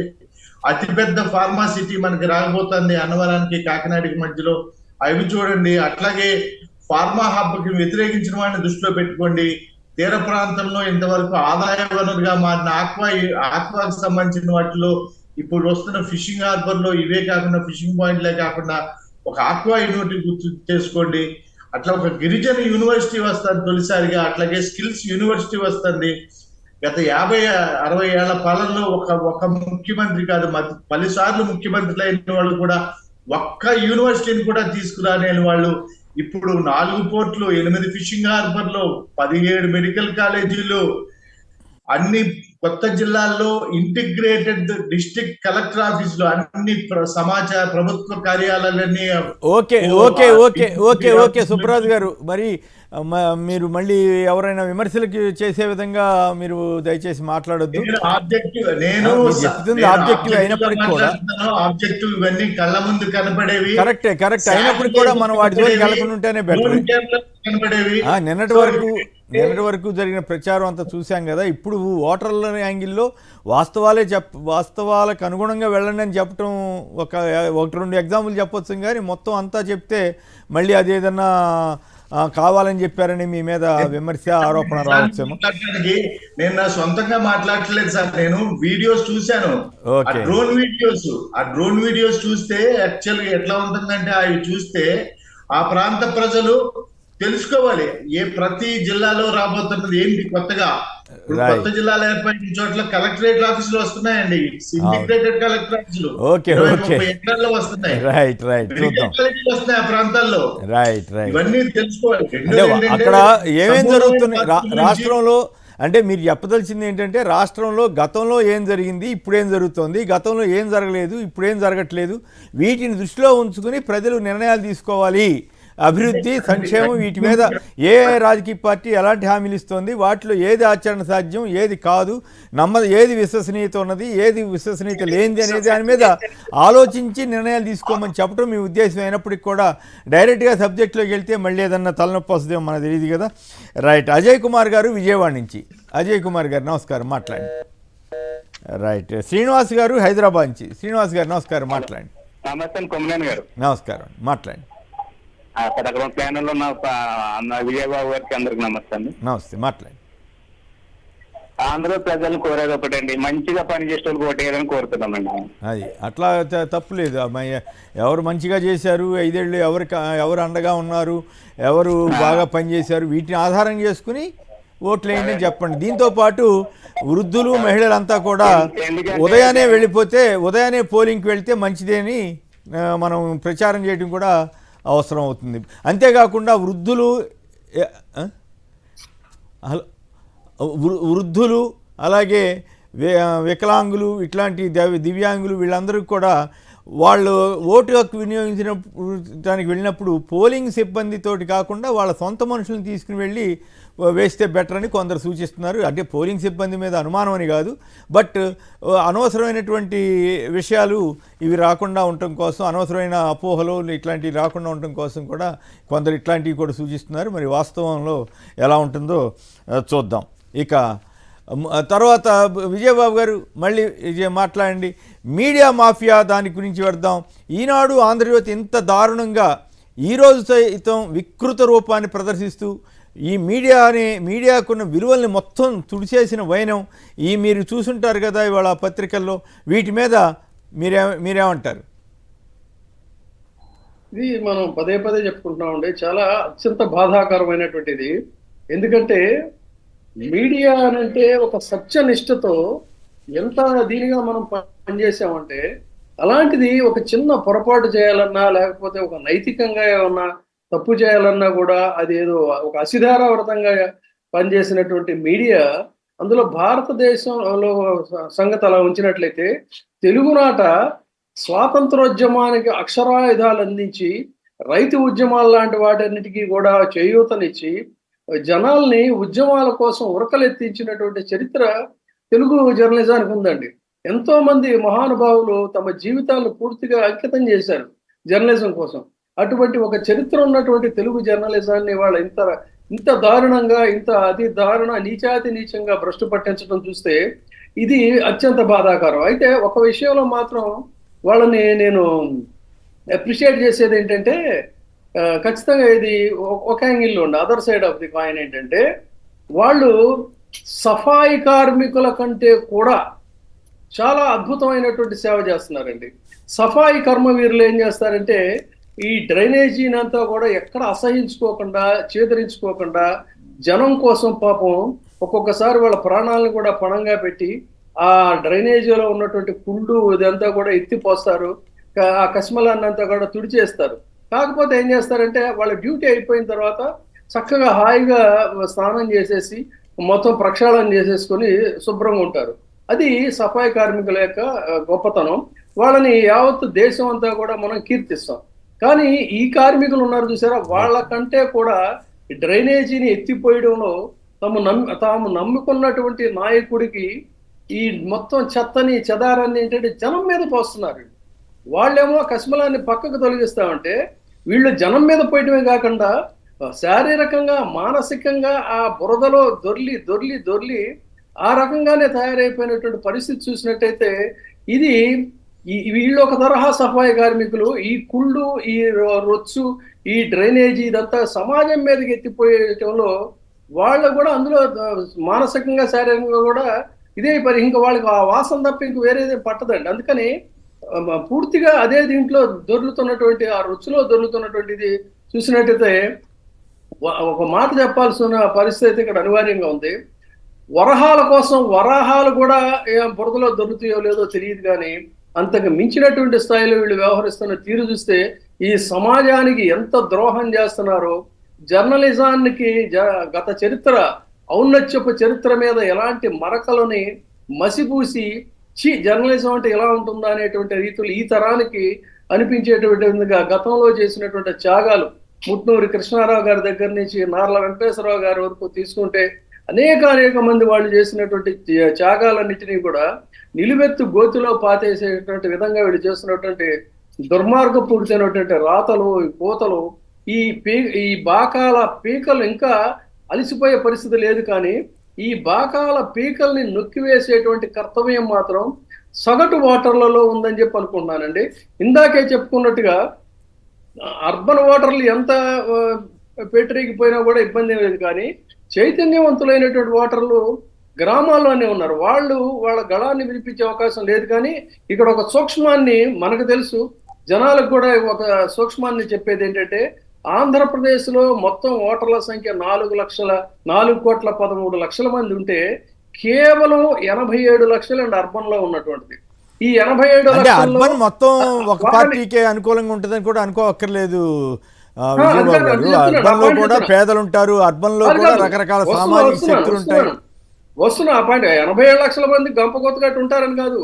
అతిపెద్ద ఫార్మాసిటీ మనకి రాబోతుంది అన్నవరానికి కాకినాడకి మధ్యలో, అవి చూడండి. అట్లాగే ఫార్మా హబ్ కి వ్యతిరేకించిన వాళ్ళని దృష్టిలో పెట్టుకోండి. తీర ప్రాంతంలో ఇంతవరకు ఆదాయ వనరుగా మారిన ఆక్వాకి సంబంధించిన వాటిలో ఇప్పుడు వస్తున్న ఫిషింగ్ హార్బర్ లో ఇవే కాకుండా, ఫిషింగ్ పాయింట్లే కాకుండా ఒక ఆక్వా యూనివర్సిటీ గుర్తు చేసుకోండి. అట్లా ఒక గిరిజన యూనివర్సిటీ వస్తుంది తొలిసారిగా. అట్లాగే స్కిల్స్ యూనివర్సిటీ వస్తుంది. గత 50-60 ఏళ్ల పాలనలో ఒక ముఖ్యమంత్రి కాదు, 10 సార్లు ముఖ్యమంత్రులు అయిన వాళ్ళు కూడా ఒక్క యూనివర్సిటీని కూడా తీసుకురాని వాళ్ళు ఇప్పుడు 4 పోర్ట్లు, 8 ఫిషింగ్ హార్బర్లు, 17 మెడికల్ కాలేజీలు, అన్ని కొత్త జిల్లాల్లో ఇంటిగ్రేటెడ్ డిస్ట్రిక్ట్ కలెక్టర్ ఆఫీసులు, అన్ని సమాచార ప్రభుత్వ కార్యాలయాలన్నీ. ఓకే సుబ్రాజ్ గారు, మరి మీరు మళ్ళీ ఎవరైనా విమర్శలకి చేసే విధంగా మీరు దయచేసి మాట్లాడొద్దు. నేను చెప్తుంది ఆబ్జెక్టివ్ అయినప్పటికీ కూడా, ఆబ్జెక్టివ్ ఇవన్నీ కళ్ళ ముందు కనపడేవి, కరెక్ట్ అయినప్పటికీ కూడా మనం వాటి జోలికి వెళ్ళకుండా ఉంటేనే బెటర్. నిన్నటి వరకు జరిగిన ప్రచారం అంతా చూసాం కదా. ఇప్పుడు ఓటర్ల యాంగిల్లో వాస్తవాలకు అనుగుణంగా వెళ్ళండి అని చెప్పడం ఒకటి 2 ఎగ్జాంపుల్ చెప్పొచ్చు, కానీ మొత్తం అంతా చెప్తే మళ్ళీ అది ఏదన్నా కావాలని చెప్పారని మీ మీద విమర్శ, ఆరోపణ రావచ్చేమో. నేను నా సొంతంగా మాట్లాడట్లేదు సార్, నేను వీడియోస్ చూశాను. ఆ డ్రోన్ వీడియోస్ చూస్తే యాక్చువల్ గా ఎట్లా ఉంటుందంటే, అవి చూస్తే ఆ ప్రాంత ప్రజలు తెలుసుకోవాలి ప్రతి జిల్లాలో రాబోతున్నది ఏంటి కొత్తగా. కొత్త జిల్లాలు ఏర్పడిన చోట్ల కలెక్టరేట్ ఆఫీసులు వస్తున్నాయండి, ఇంటిగ్రేటెడ్ కలెక్టర్ ఆఫీసులు ఎకరాల్లో వస్తున్నాయి, వస్తున్నాయి ఆ ప్రాంతాల్లో. ఇవన్నీ తెలుసుకోవాలి. అక్కడ ఏమేం జరుగుతున్నాయి రాష్ట్రంలో అంటే మీరు చెప్పదలిచింది ఏంటంటే, రాష్ట్రంలో గతంలో ఏం జరిగింది, ఇప్పుడేం జరుగుతోంది, గతంలో ఏం జరగలేదు, ఇప్పుడేం జరగట్లేదు, వీటిని దృష్టిలో ఉంచుకుని ప్రజలు నిర్ణయాలు తీసుకోవాలి. అభివృద్ధి, సంక్షేమం, వీటి మీద ఏ రాజకీయ పార్టీ ఎలాంటి హామీలు ఇస్తోంది, వాటిలో ఏది ఆచరణ సాధ్యం, ఏది కాదు, ఏది విశ్వసనీయత ఉన్నది, ఏది విశ్వసనీయత లేనిది అనే దాని మీద ఆలోచించి నిర్ణయాలు తీసుకోమని చెప్పడం మీ ఉద్దేశం అయినప్పటికీ కూడా డైరెక్ట్గా సబ్జెక్ట్లోకి వెళ్తే మళ్ళీ ఏదన్నా తలనొప్పి వస్తుందేమో మనకు తెలియదు కదా. రైట్, అజయ్ కుమార్ గారు విజయవాడ నుంచి. అజయ్ కుమార్ గారు నమస్కారం, మాట్లాడండి. రైట్. శ్రీనివాస్ గారు హైదరాబాద్ నుంచి. శ్రీనివాస్ గారు నమస్కారం, మాట్లాడండి. నమస్తే కొమ్మనేని గారు. నమస్కారం, మాట్లాడండి. అక్కడ ప్యానెల్లో ఉన్న విజయబాబు గారికి అందరికి నమస్తే అండి. నమస్తే, మాట్లాడండి. ఆంధ్ర ప్రజలు కోరేది ఒకటండి, మంచిగా పనిచేసే వాళ్ళు ఓటేయాలని కోరుతున్నామండి. అది అట్లా తప్పులేదు. ఎవరు మంచిగా చేశారు, 5 ఏళ్ళు ఎవరు అండగా ఉన్నారు, ఎవరు బాగా పనిచేశారు, వీటిని ఆధారం చేసుకుని ఓట్లు వేయండి అని చెప్పండి. దీంతోపాటు వృద్ధులు మహిళలంతా కూడా ఉదయాన్నే పోలింగ్కి వెళ్తే మంచిదేని మనం ప్రచారం చేయడం కూడా అవసరం అవుతుంది. అంతేకాకుండా వృద్ధులు అలాగే వికలాంగులు ఇట్లాంటి దివ్యాంగులు వీళ్ళందరికీ కూడా వాళ్ళు ఓటు హక్కు వినియోగించడానికి వెళ్ళినప్పుడు పోలింగ్ సిబ్బందితోటి కాకుండా వాళ్ళ సొంత మనుషులను తీసుకుని వెళ్ళి వేస్తే బెటర్ అని కొందరు సూచిస్తున్నారు. అంటే పోలింగ్ సిబ్బంది మీద అనుమానం అని కాదు, బట్ అనవసరమైనటువంటి విషయాలు ఇవి రాకుండా ఉండటం కోసం, అనవసరమైన అపోహలు ఇట్లాంటివి రాకుండా ఉండటం కోసం కూడా కొందరు ఇట్లాంటివి కూడా సూచిస్తున్నారు. మరి వాస్తవంలో ఎలా ఉంటుందో చూద్దాం. ఇక తర్వాత విజయబాబు గారు మళ్ళీ మాట్లాడండి. మీడియా మాఫియా దాని గురించి పెడదాం. ఈనాడు, ఆంధ్రజ్యోతి ఇంత దారుణంగా ఈరోజు సైతం వికృత రూపాన్ని ప్రదర్శిస్తూ ఈ మీడియాకున్న విలువల్ని మొత్తం తుడిచేసిన వైనం మీరు చూసుంటారు కదా ఇవాళ పత్రికల్లో. వీటి మీద మీరేమంటారు? ఇది మనం పదే చెప్పుకుంటున్నామండి. చాలా అత్యంత బాధాకరమైనటువంటిది. ఎందుకంటే మీడియా అంటే ఒక సత్యనిష్టతో ఎంత దీనిగా మనం పనిచేసామంటే, అలాంటిది ఒక చిన్న పొరపాటు చేయాలన్నా, లేకపోతే ఒక నైతికంగా ఏమన్నా తప్పు చేయాలన్నా కూడా అది ఏదో ఒక అసిధారావ్రతంగా పనిచేసినటువంటి మీడియా, అందులో భారతదేశంలో సంగతి అలా ఉంచినట్లయితే తెలుగునాట స్వాతంత్రోద్యమానికి అక్షరాయుధాలు అందించి, రైతు ఉద్యమాలు లాంటి వాటన్నిటికీ కూడా చేయూతనిచ్చి, జనాల్ని ఉద్యమాల కోసం ఉరకలెత్తించినటువంటి చరిత్ర తెలుగు జర్నలిజానికి ఉందండి. ఎంతో మంది మహానుభావులు తమ జీవితాలను పూర్తిగా అంకితం చేశారు జర్నలిజం కోసం. అటువంటి ఒక చరిత్ర ఉన్నటువంటి తెలుగు జర్నలిజాన్ని వాళ్ళ ఇంత దారుణంగా, అతి దారుణ నీచాతి నీచంగా భ్రష్టు పట్టించడం చూస్తే ఇది అత్యంత బాధాకరం. అయితే ఒక విషయంలో మాత్రం వాళ్ళని నేను అప్రిషియేట్ చేసేది ఏంటంటే, ఖచ్చితంగా ఇది ఒక యాంగిల్లో ఉండి other side of the coin ఏంటంటే, వాళ్ళు సఫాయి కార్మికుల కంటే కూడా చాలా అద్భుతమైనటువంటి సేవ చేస్తున్నారండి. సఫాయి కర్మవీరులు ఏం చేస్తారంటే, ఈ డ్రైనేజీనంతా కూడా ఎక్కడ అసహించుకోకుండా, చేదరించుకోకుండా జనం కోసం పాపం ఒక్కొక్కసారి వాళ్ళ ప్రాణాలను కూడా పణంగా పెట్టి ఆ డ్రైనేజీలో ఉన్నటువంటి కుళ్ళు ఇదంతా కూడా ఎత్తిపోస్తారు, ఆ కస్మలాన్నంతా కూడా తుడిచేస్తారు. కాకపోతే ఏం చేస్తారంటే, వాళ్ళ డ్యూటీ అయిపోయిన తర్వాత చక్కగా హాయిగా స్నానం చేసేసి మొత్తం ప్రక్షాళన చేసేసుకొని శుభ్రంగా ఉంటారు. అది సఫాయి కార్మికుల యొక్క గొప్పతనం. వాళ్ళని యావత్తు దేశం అంతా కూడా మనం కీర్తిస్తాం. కానీ ఈ కార్మికులు ఉన్నారు చూసారా, వాళ్ళకంటే కూడా డ్రైనేజీని ఎత్తిపోయడంలో తాము నమ్ముకున్నటువంటి నాయకుడికి ఈ మొత్తం చెత్తని చెదారాన్ని ఏంటంటే జనం మీద పోస్తున్నారు. వాళ్ళేమో కస్మలాన్ని పక్కకు తొలగిస్తామంటే, వీళ్ళు జనం మీద పోయటమే కాకుండా శారీరకంగా, మానసికంగా ఆ బురదలో దొర్లి ఆ రకంగానే తయారైపోయినటువంటి పరిస్థితి చూసినట్టయితే, ఇది వీళ్ళు ఒక తరహా సఫాయి కార్మికులు. ఈ కుళ్ళు, ఈ రొచ్చు, ఈ డ్రైనేజీ ఇదంతా సమాజం మీదకి ఎత్తిపోయేటంలో వాళ్ళు కూడా అందులో మానసికంగా, శారీరకంగా కూడా ఇదే ఇంకా వాళ్ళకి ఆ వాసన తప్ప ఇంక వేరేది పట్టదండి. అందుకని పూర్తిగా అదే దీంట్లో దొర్లుతున్నటువంటి, ఆ రుచిలో దొర్లుతున్నటువంటిది చూసినట్టయితే ఒక మాట చెప్పాల్సిన పరిస్థితి ఇక్కడ అనివార్యంగా ఉంది. వరహాల కోసం వరాహాలు కూడా బురదలో దొరుకుతాయో లేదో తెలియదు, కానీ అంతకు మించినటువంటి స్థాయిలో వీళ్ళు వ్యవహరిస్తున్న తీరు చూస్తే ఈ సమాజానికి ఎంత ద్రోహం చేస్తున్నారో, జర్నలిజానికి గత చరిత్ర, ఔన్నత్యపు చరిత్ర మీద ఎలాంటి మరకలని మసిపూసి జర్నలిజం అంటే ఎలా ఉంటుందా అనేటువంటి రీతులు ఈ తరానికి అనిపించేటువంటి విధంగా గతంలో చేసినటువంటి త్యాగాలు, ముట్నూరి కృష్ణారావు గారి దగ్గర నుంచి నార్ల వెంకటేశ్వరరావు గారి వరకు తీసుకుంటే అనేక మంది వాళ్ళు చేసినటువంటి త్యాగాలన్నింటినీ కూడా నిలువెత్తు గోతిలో పాతేసేటువంటి విధంగా వీళ్ళు చేస్తున్నటువంటి దుర్మార్గపూరితైనటువంటి రాతలు, కోతలు, ఈ బాకాల పీకలు ఇంకా అలిసిపోయే పరిస్థితి లేదు. కానీ ఈ బాకాల పీకల్ని నొక్కివేసేటువంటి కర్తవ్యం మాత్రం సగటు ఓటర్లలో ఉందని చెప్పి అనుకుంటున్నానండి. ఇందాకే చెప్పుకున్నట్టుగా అర్బన్ ఓటర్లు ఎంత పెట్టిరిగిపోయినా కూడా ఇబ్బంది లేదు, కానీ చైతన్యవంతులైనటువంటి ఓటర్లు గ్రామాల్లోనే ఉన్నారు. వాళ్ళ గళాన్ని వినిపించే అవకాశం లేదు. కానీ ఇక్కడ ఒక సూక్ష్మాన్ని మనకు తెలుసు, జనాలకు కూడా ఒక సూక్ష్మాన్ని చెప్పేది ఏంటంటే, ఆంధ్రప్రదేశ్లో మొత్తం ఓటర్ల సంఖ్య 4,13,00,000 మంది ఉంటే కేవలం 87 లక్షలు అండి అర్బన్ లో ఉన్నటువంటిది. ఈ 87 అంటే లక్షల్లో అర్బన్ మొత్తం ఒక పార్టీకే అనుకూలంగా ఉంటుందని కూడా అనుకోవక్కర్లేదు విజయబాబు గారు. అర్బన్ లో కూడా పేదలు ఉంటారు, అర్బన్ లో కూడా రకరకాల సామాజిక శక్తులు ఉంటాయి. వస్తున్నా ఆ పాయింట్. 87 లక్షల మంది గంప కొత్తగట్టు ఉంటారని కాదు.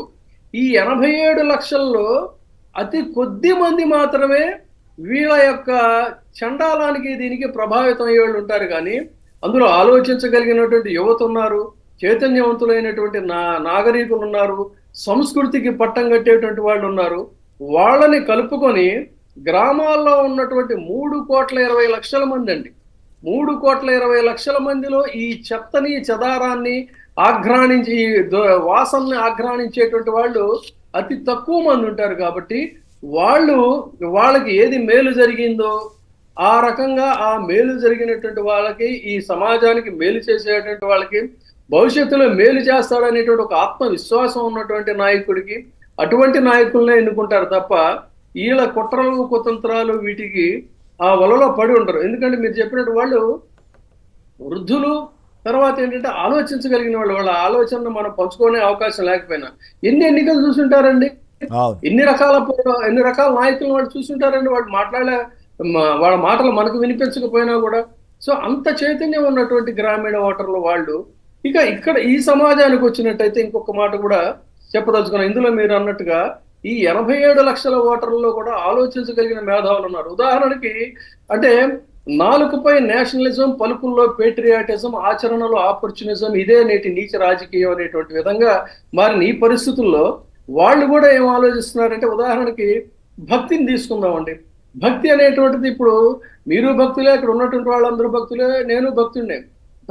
ఈ 87 లక్షల్లో అతి కొద్ది మంది మాత్రమే వీళ్ళ యొక్క చండాలానికి దీనికి ప్రభావితం అయ్యే వాళ్ళు ఉంటారు. కానీ అందులో ఆలోచించగలిగినటువంటి యువత ఉన్నారు, చైతన్యవంతులైనటువంటి నాగరికులు ఉన్నారు, సంస్కృతికి పట్టం కట్టేటువంటి వాళ్ళు ఉన్నారు. వాళ్ళని కలుపుకొని గ్రామాల్లో ఉన్నటువంటి 3,20,00,000 మంది అండి, 3,20,00,000 మందిలో ఈ చెత్తని చెదారాన్ని ఆఘ్రాణించి ఈ వాసనని ఆఘ్రాణించేటువంటి వాళ్ళు అతి తక్కువ మంది ఉంటారు. కాబట్టి వాళ్ళకి ఏది మేలు జరిగిందో ఆ రకంగా ఆ మేలు జరిగినటువంటి వాళ్ళకి, ఈ సమాజానికి మేలు చేసేటువంటి వాళ్ళకి, భవిష్యత్తులో మేలు చేస్తాడనేటువంటి ఒక ఆత్మవిశ్వాసం ఉన్నటువంటి నాయకుడికి అటువంటి నాయకులనే ఎన్నుకుంటారు తప్ప వీళ్ళ కుట్రలు కుతంత్రాలు వీటికి ఆ వలలో పడి ఉంటారు. ఎందుకంటే మీరు చెప్పినట్టు వాళ్ళు వృద్ధులు, తర్వాత ఏంటంటే ఆలోచించగలిగిన వాళ్ళు, వాళ్ళ ఆలోచనను మనం పంచుకునే అవకాశం లేకపోయినా ఎన్ని ఎన్నికలు చూసుంటారండి, ఎన్ని రకాల నాయకులను వాళ్ళు చూసుంటారండి. వాళ్ళు వాళ్ళ మాటలు మనకు వినిపించకపోయినా కూడా. సో అంత చైతన్యం ఉన్నటువంటి గ్రామీణ ఓటర్లు వాళ్ళు. ఇక్కడ ఈ సమాజానికి వచ్చినట్టయితే ఇంకొక మాట కూడా చెప్పదలుచుకున్నాం. ఇందులో మీరు అన్నట్టుగా ఈ 87 లక్షల ఓటర్లలో కూడా ఆలోచించగలిగిన మేధావులు ఉన్నారు. ఉదాహరణకి అంటే నాలుగుపై నేషనలిజం, పలుకుల్లో పేట్రియాటిజం, ఆచరణలో ఆపర్చునిజం, ఇదే నేటి నీచ రాజకీయం అనేటువంటి విధంగా మారిన ఈ పరిస్థితుల్లో వాళ్ళు కూడా ఏం ఆలోచిస్తున్నారంటే, ఉదాహరణకి భక్తిని తీసుకుందామండి. భక్తి అనేటువంటిది ఇప్పుడు మీరు భక్తులే, ఇక్కడ ఉన్నటువంటి వాళ్ళందరూ భక్తులే, నేను భక్తుడినే.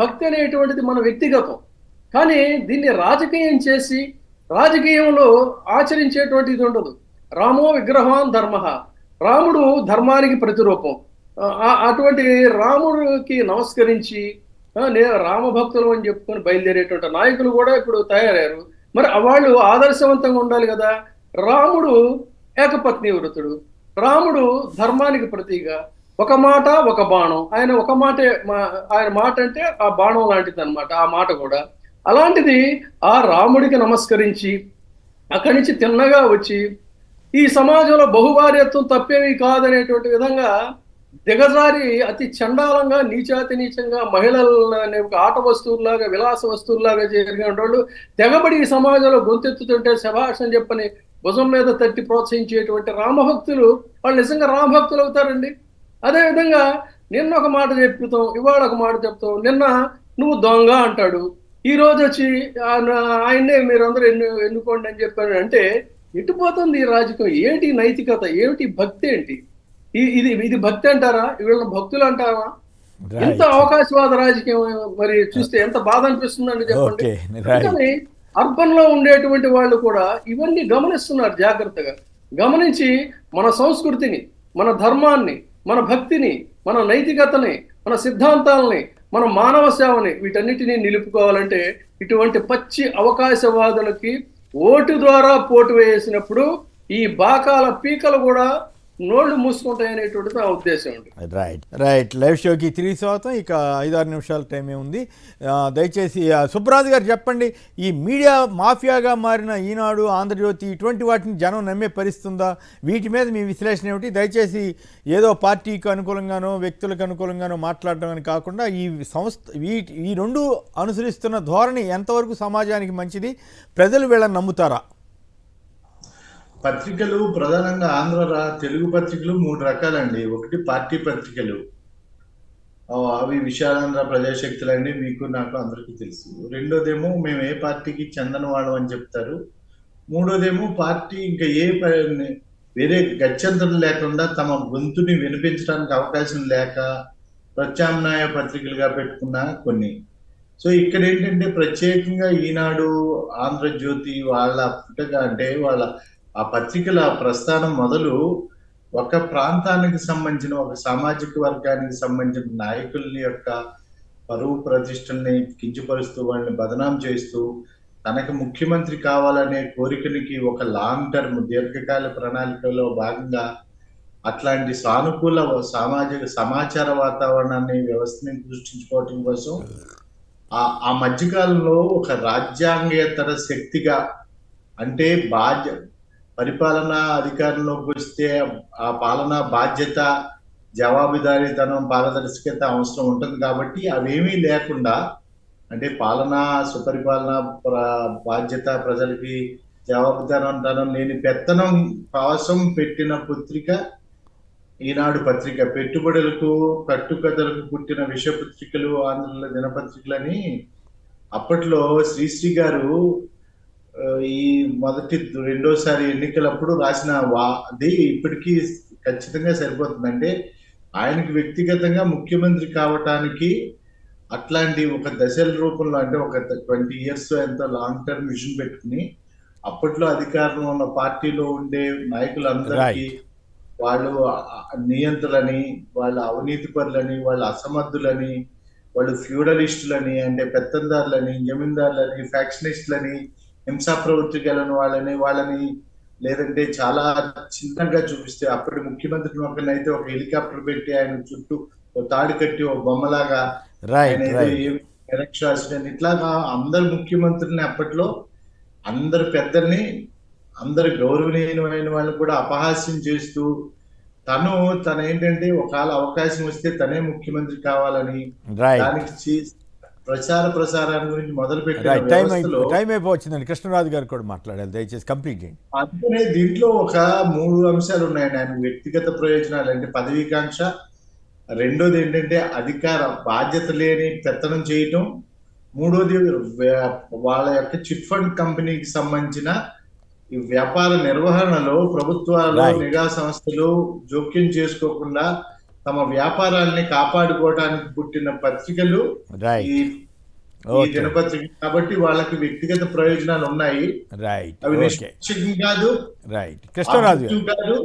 భక్తి అనేటువంటిది మన వ్యక్తిగతం. కానీ దీన్ని రాజకీయం చేసి రాజకీయంలో ఆచరించేటువంటిది ఉండదు. రామో విగ్రహాన్ ధర్మ, రాముడు ధర్మానికి ప్రతిరూపం. అటువంటి రాముడికి నమస్కరించి నేను రామభక్తులు అని చెప్పుకొని బయలుదేరేటువంటి నాయకులు కూడా ఇప్పుడు తయారయ్యారు. మరి వాళ్ళు ఆదర్శవంతంగా ఉండాలి కదా. రాముడు ఏకపత్ని వృతుడు, రాముడు ధర్మానికి ప్రతీక. ఒక మాట ఒక బాణం, ఆయన ఒక మాటే, ఆయన మాట అంటే ఆ బాణం లాంటిది అనమాట ఆ మాట కూడా. అలాంటిది ఆ రాముడికి నమస్కరించి అక్కడి నుంచి తిన్నగా వచ్చి ఈ సమాజంలో బహుభార్యత్వం తప్పేమీ కాదనేటువంటి విధంగా దిగజారి అతి చండాలంగా నీచాతి నీచంగా మహిళలని ఒక ఆట వస్తువుల్లాగా, విలాస వస్తువుల్లాగా జరిగిన వాళ్ళు తెగబడి ఈ సమాజంలో గొంతెత్తుతుంటే శభాష్ అని చెప్పని భుజం మీద తట్టి ప్రోత్సహించేటువంటి రామభక్తులు వాళ్ళు నిజంగా రామభక్తులు అవుతారండి. అదేవిధంగా నిన్న ఒక మాట చెప్తాం, ఇవాళ ఒక మాట చెప్తాం. నిన్న నువ్వు దొంగ అంటాడు, ఈ రోజు వచ్చి ఆయన్నే మీరందరూ ఎన్నుకోండి అని చెప్పాను. అంటే ఎటుపోతుంది ఈ రాజకీయం? ఏంటి నైతికత, ఏమిటి భక్తి, ఏంటి ఇది భక్తి అంటారా? వీళ్ళని భక్తులు అంటారా? ఎంత అవకాశవాద రాజకీయం మరి చూస్తే ఎంత బాధ అనిపిస్తుందండి చెప్పండి. కానీ అర్బన్ లో ఉండేటువంటి వాళ్ళు కూడా ఇవన్నీ గమనిస్తున్నారు, జాగ్రత్తగా గమనించి మన సంస్కృతిని, మన ధర్మాన్ని, మన భక్తిని, మన నైతికతని, మన సిద్ధాంతాలని, మన మానవ సేవని, వీటన్నిటినీ నిలుపుకోవాలంటే ఇటువంటి పచ్చి అవకాశవాదులకి ఓటు ద్వారా పోటు వేసినప్పుడు ఈ బాకాల పీకలు కూడా నోళ్లు మూసుకుంటాయనేటువంటిది నా ఉద్దేశం అండి. రైట్. లైవ్ షోకి తిరిగి స్వాగతం. ఇక 5-6 నిమిషాల టైమే ఉంది. దయచేసి సుబ్బరాజు గారు చెప్పండి, ఈ మీడియా మాఫియాగా మారిన ఈనాడు, ఆంధ్రజ్యోతి ఇటువంటి వాటిని జనం నమ్మే పరిస్థితుందా? వీటి మీద మీ విశ్లేషణ ఏమిటి? దయచేసి ఏదో పార్టీకి అనుకూలంగానో వ్యక్తులకు అనుకూలంగానో మాట్లాడడం అని కాకుండా ఈ రెండు అనుసరిస్తున్న ధోరణి ఎంతవరకు సమాజానికి మంచిది, ప్రజలు వీళ్ళని నమ్ముతారా? పత్రికలు ప్రధానంగా తెలుగు పత్రికలు 3 రకాలండి. ఒకటి పార్టీ పత్రికలు, అవి విశాలాంధ్ర ప్రజాశక్తులు అండి, మీకు నాకు అందరికీ తెలుసు. రెండోదేమో మేము ఏ పార్టీకి చెందని వాళ్ళం అని చెప్తారు. మూడోదేమో పార్టీ ఇంకా వేరే గత్యంతరం లేకుండా తమ గొంతుని వినిపించడానికి అవకాశం లేక ప్రత్యామ్నాయ పత్రికలుగా పెట్టుకున్న కొన్ని. సో ఇక్కడ ఏంటంటే ప్రత్యేకంగా ఈనాడు, ఆంధ్రజ్యోతి వాళ్ళ పుట్టగా అంటే వాళ్ళ ఆ పత్రికల ప్రస్థానం మొదలు ఒక ప్రాంతానికి సంబంధించిన ఒక సామాజిక వర్గానికి సంబంధించిన నాయకుల యొక్క పరువు ప్రతిష్టల్ని కించపరుస్తూ వాళ్ళని బదనాం చేస్తూ తనకు ముఖ్యమంత్రి కావాలనే కోరికనికి ఒక లాంగ్ టర్మ్ దీర్ఘకాల ప్రణాళికలో భాగంగా అట్లాంటి సానుకూల సమాచార వాతావరణాన్ని వ్యవస్థని సృష్టించుకోవటం కోసం ఆ మధ్యకాలంలో ఒక రాజ్యాంగేతర శక్తిగా అంటే పరిపాలనా అధికారంలోకి వస్తే ఆ పాలనా బాధ్యత, జవాబుదారీతనం, పారదర్శకత అవసరం ఉంటుంది కాబట్టి అవేమీ లేకుండా అంటే పాలనా సుపరిపాలన బాధ్యత, ప్రజలకి జవాబుదారీతనం లేని పెత్తనం కోసం పెట్టిన పత్రిక ఈనాడు పత్రిక. పెట్టుబడులకు కట్టుకథలకు పుట్టిన విషపత్రికలు ఆంధ్రలో దినపత్రికలని అప్పట్లో శ్రీశ్రీ గారు ఈ రెండోసారి ఎన్నికలప్పుడు రాసిన అది ఇప్పటికీ ఖచ్చితంగా సరిపోతుంది. అంటే ఆయనకి వ్యక్తిగతంగా ముఖ్యమంత్రి కావటానికి అట్లాంటి ఒక దశల రూపంలో అంటే ఒక 20 years ఎంతో లాంగ్ టర్మ్ విజన్ పెట్టుకుని అప్పట్లో అధికారంలో ఉన్న పార్టీలో ఉండే నాయకులందరికీ వాళ్ళు నియంత్రులని, వాళ్ళ అవినీతి పరులని, వాళ్ళ అసమర్థులని, వాళ్ళు ఫ్యూడలిస్టులని అంటే పెత్తందారులని, జమీందారులని, ఫ్యాక్షనిస్టులని, హింసా ప్రవృత్తి గలను వాళ్ళని లేదంటే చాలా చిన్నగా చూపిస్తే అప్పటి ముఖ్యమంత్రి ఒకరినైతే ఒక హెలికాప్టర్ పెట్టి ఆయన చుట్టూ ఒక తాడు కట్టి ఒక బొమ్మలాగా ఇట్లాగా అందరు ముఖ్యమంత్రుల్ని అప్పట్లో అందరు పెద్దల్ని అందరు గౌరవనీయమైన వాళ్ళని కూడా అపహాస్యం చేస్తూ తన ఏంటంటే ఒకవేళ అవకాశం వస్తే తనే ముఖ్యమంత్రి కావాలని దానికి ప్రసారాన్ని గురించి మొదలు టైం అయిపోవచ్చిందండి. కృష్ణరాజు గారు కూడా మాట్లాడాలి, దయచేసి కంప్లీట్ చేయండి. అందుకనే దీంట్లో ఒక 3 అంశాలు ఉన్నాయండి. ఆయన వ్యక్తిగత ప్రయోజనాలు అంటే పదవీకాంక్ష, రెండోది ఏంటంటే అధికార బాధ్యత లేని పెత్తనం చేయటం, మూడోది వాళ్ళ యొక్క చిట్ ఫండ్ కంపెనీకి సంబంధించిన ఈ వ్యాపార నిర్వహణలో ప్రభుత్వాలు, నిఘా సంస్థలు జోక్యం చేసుకోకుండా తమ వ్యాపారాన్ని కాపాడుకోవడానికి పుట్టిన పత్రికలు ఈ దినపత్రిక. కాబట్టి వాళ్ళకి వ్యక్తిగత ప్రయోజనాలు ఉన్నాయి. అవి నిష్పక్షం కాదు, కాదు,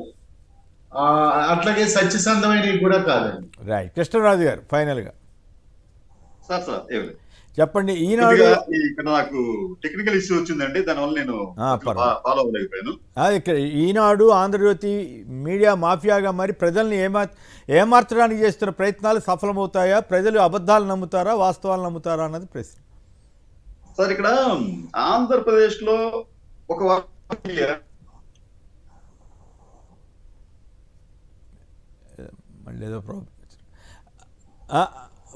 అట్లాగే సత్యసంధమైనవి కూడా కాదండి. రైట్. కృష్ణరాజు గారు ఫైనల్ గా చెప్పండి. ఈనాడు ఇక్కడ నాకు టెక్నికల్ ఇష్యూ వచ్చిందండి, దానివల్ల నేను ఫాలో అవ్వలేకపోయాను. ఈనాడు ఆంధ్రజ్యోతి మీడియా మాఫియాగా మరి ప్రజల్ని ఏమార్చడానికి చేస్తున్న ప్రయత్నాలు సఫలమవుతాయా? ప్రజలు అబద్ధాలు నమ్ముతారా, వాస్తవాలు నమ్ముతారా అన్నది ప్రశ్న. సార్ ఇక్కడ ఆంధ్రప్రదేశ్ లో ఒక మళ్ళీ ఏదో ప్రాబ్లం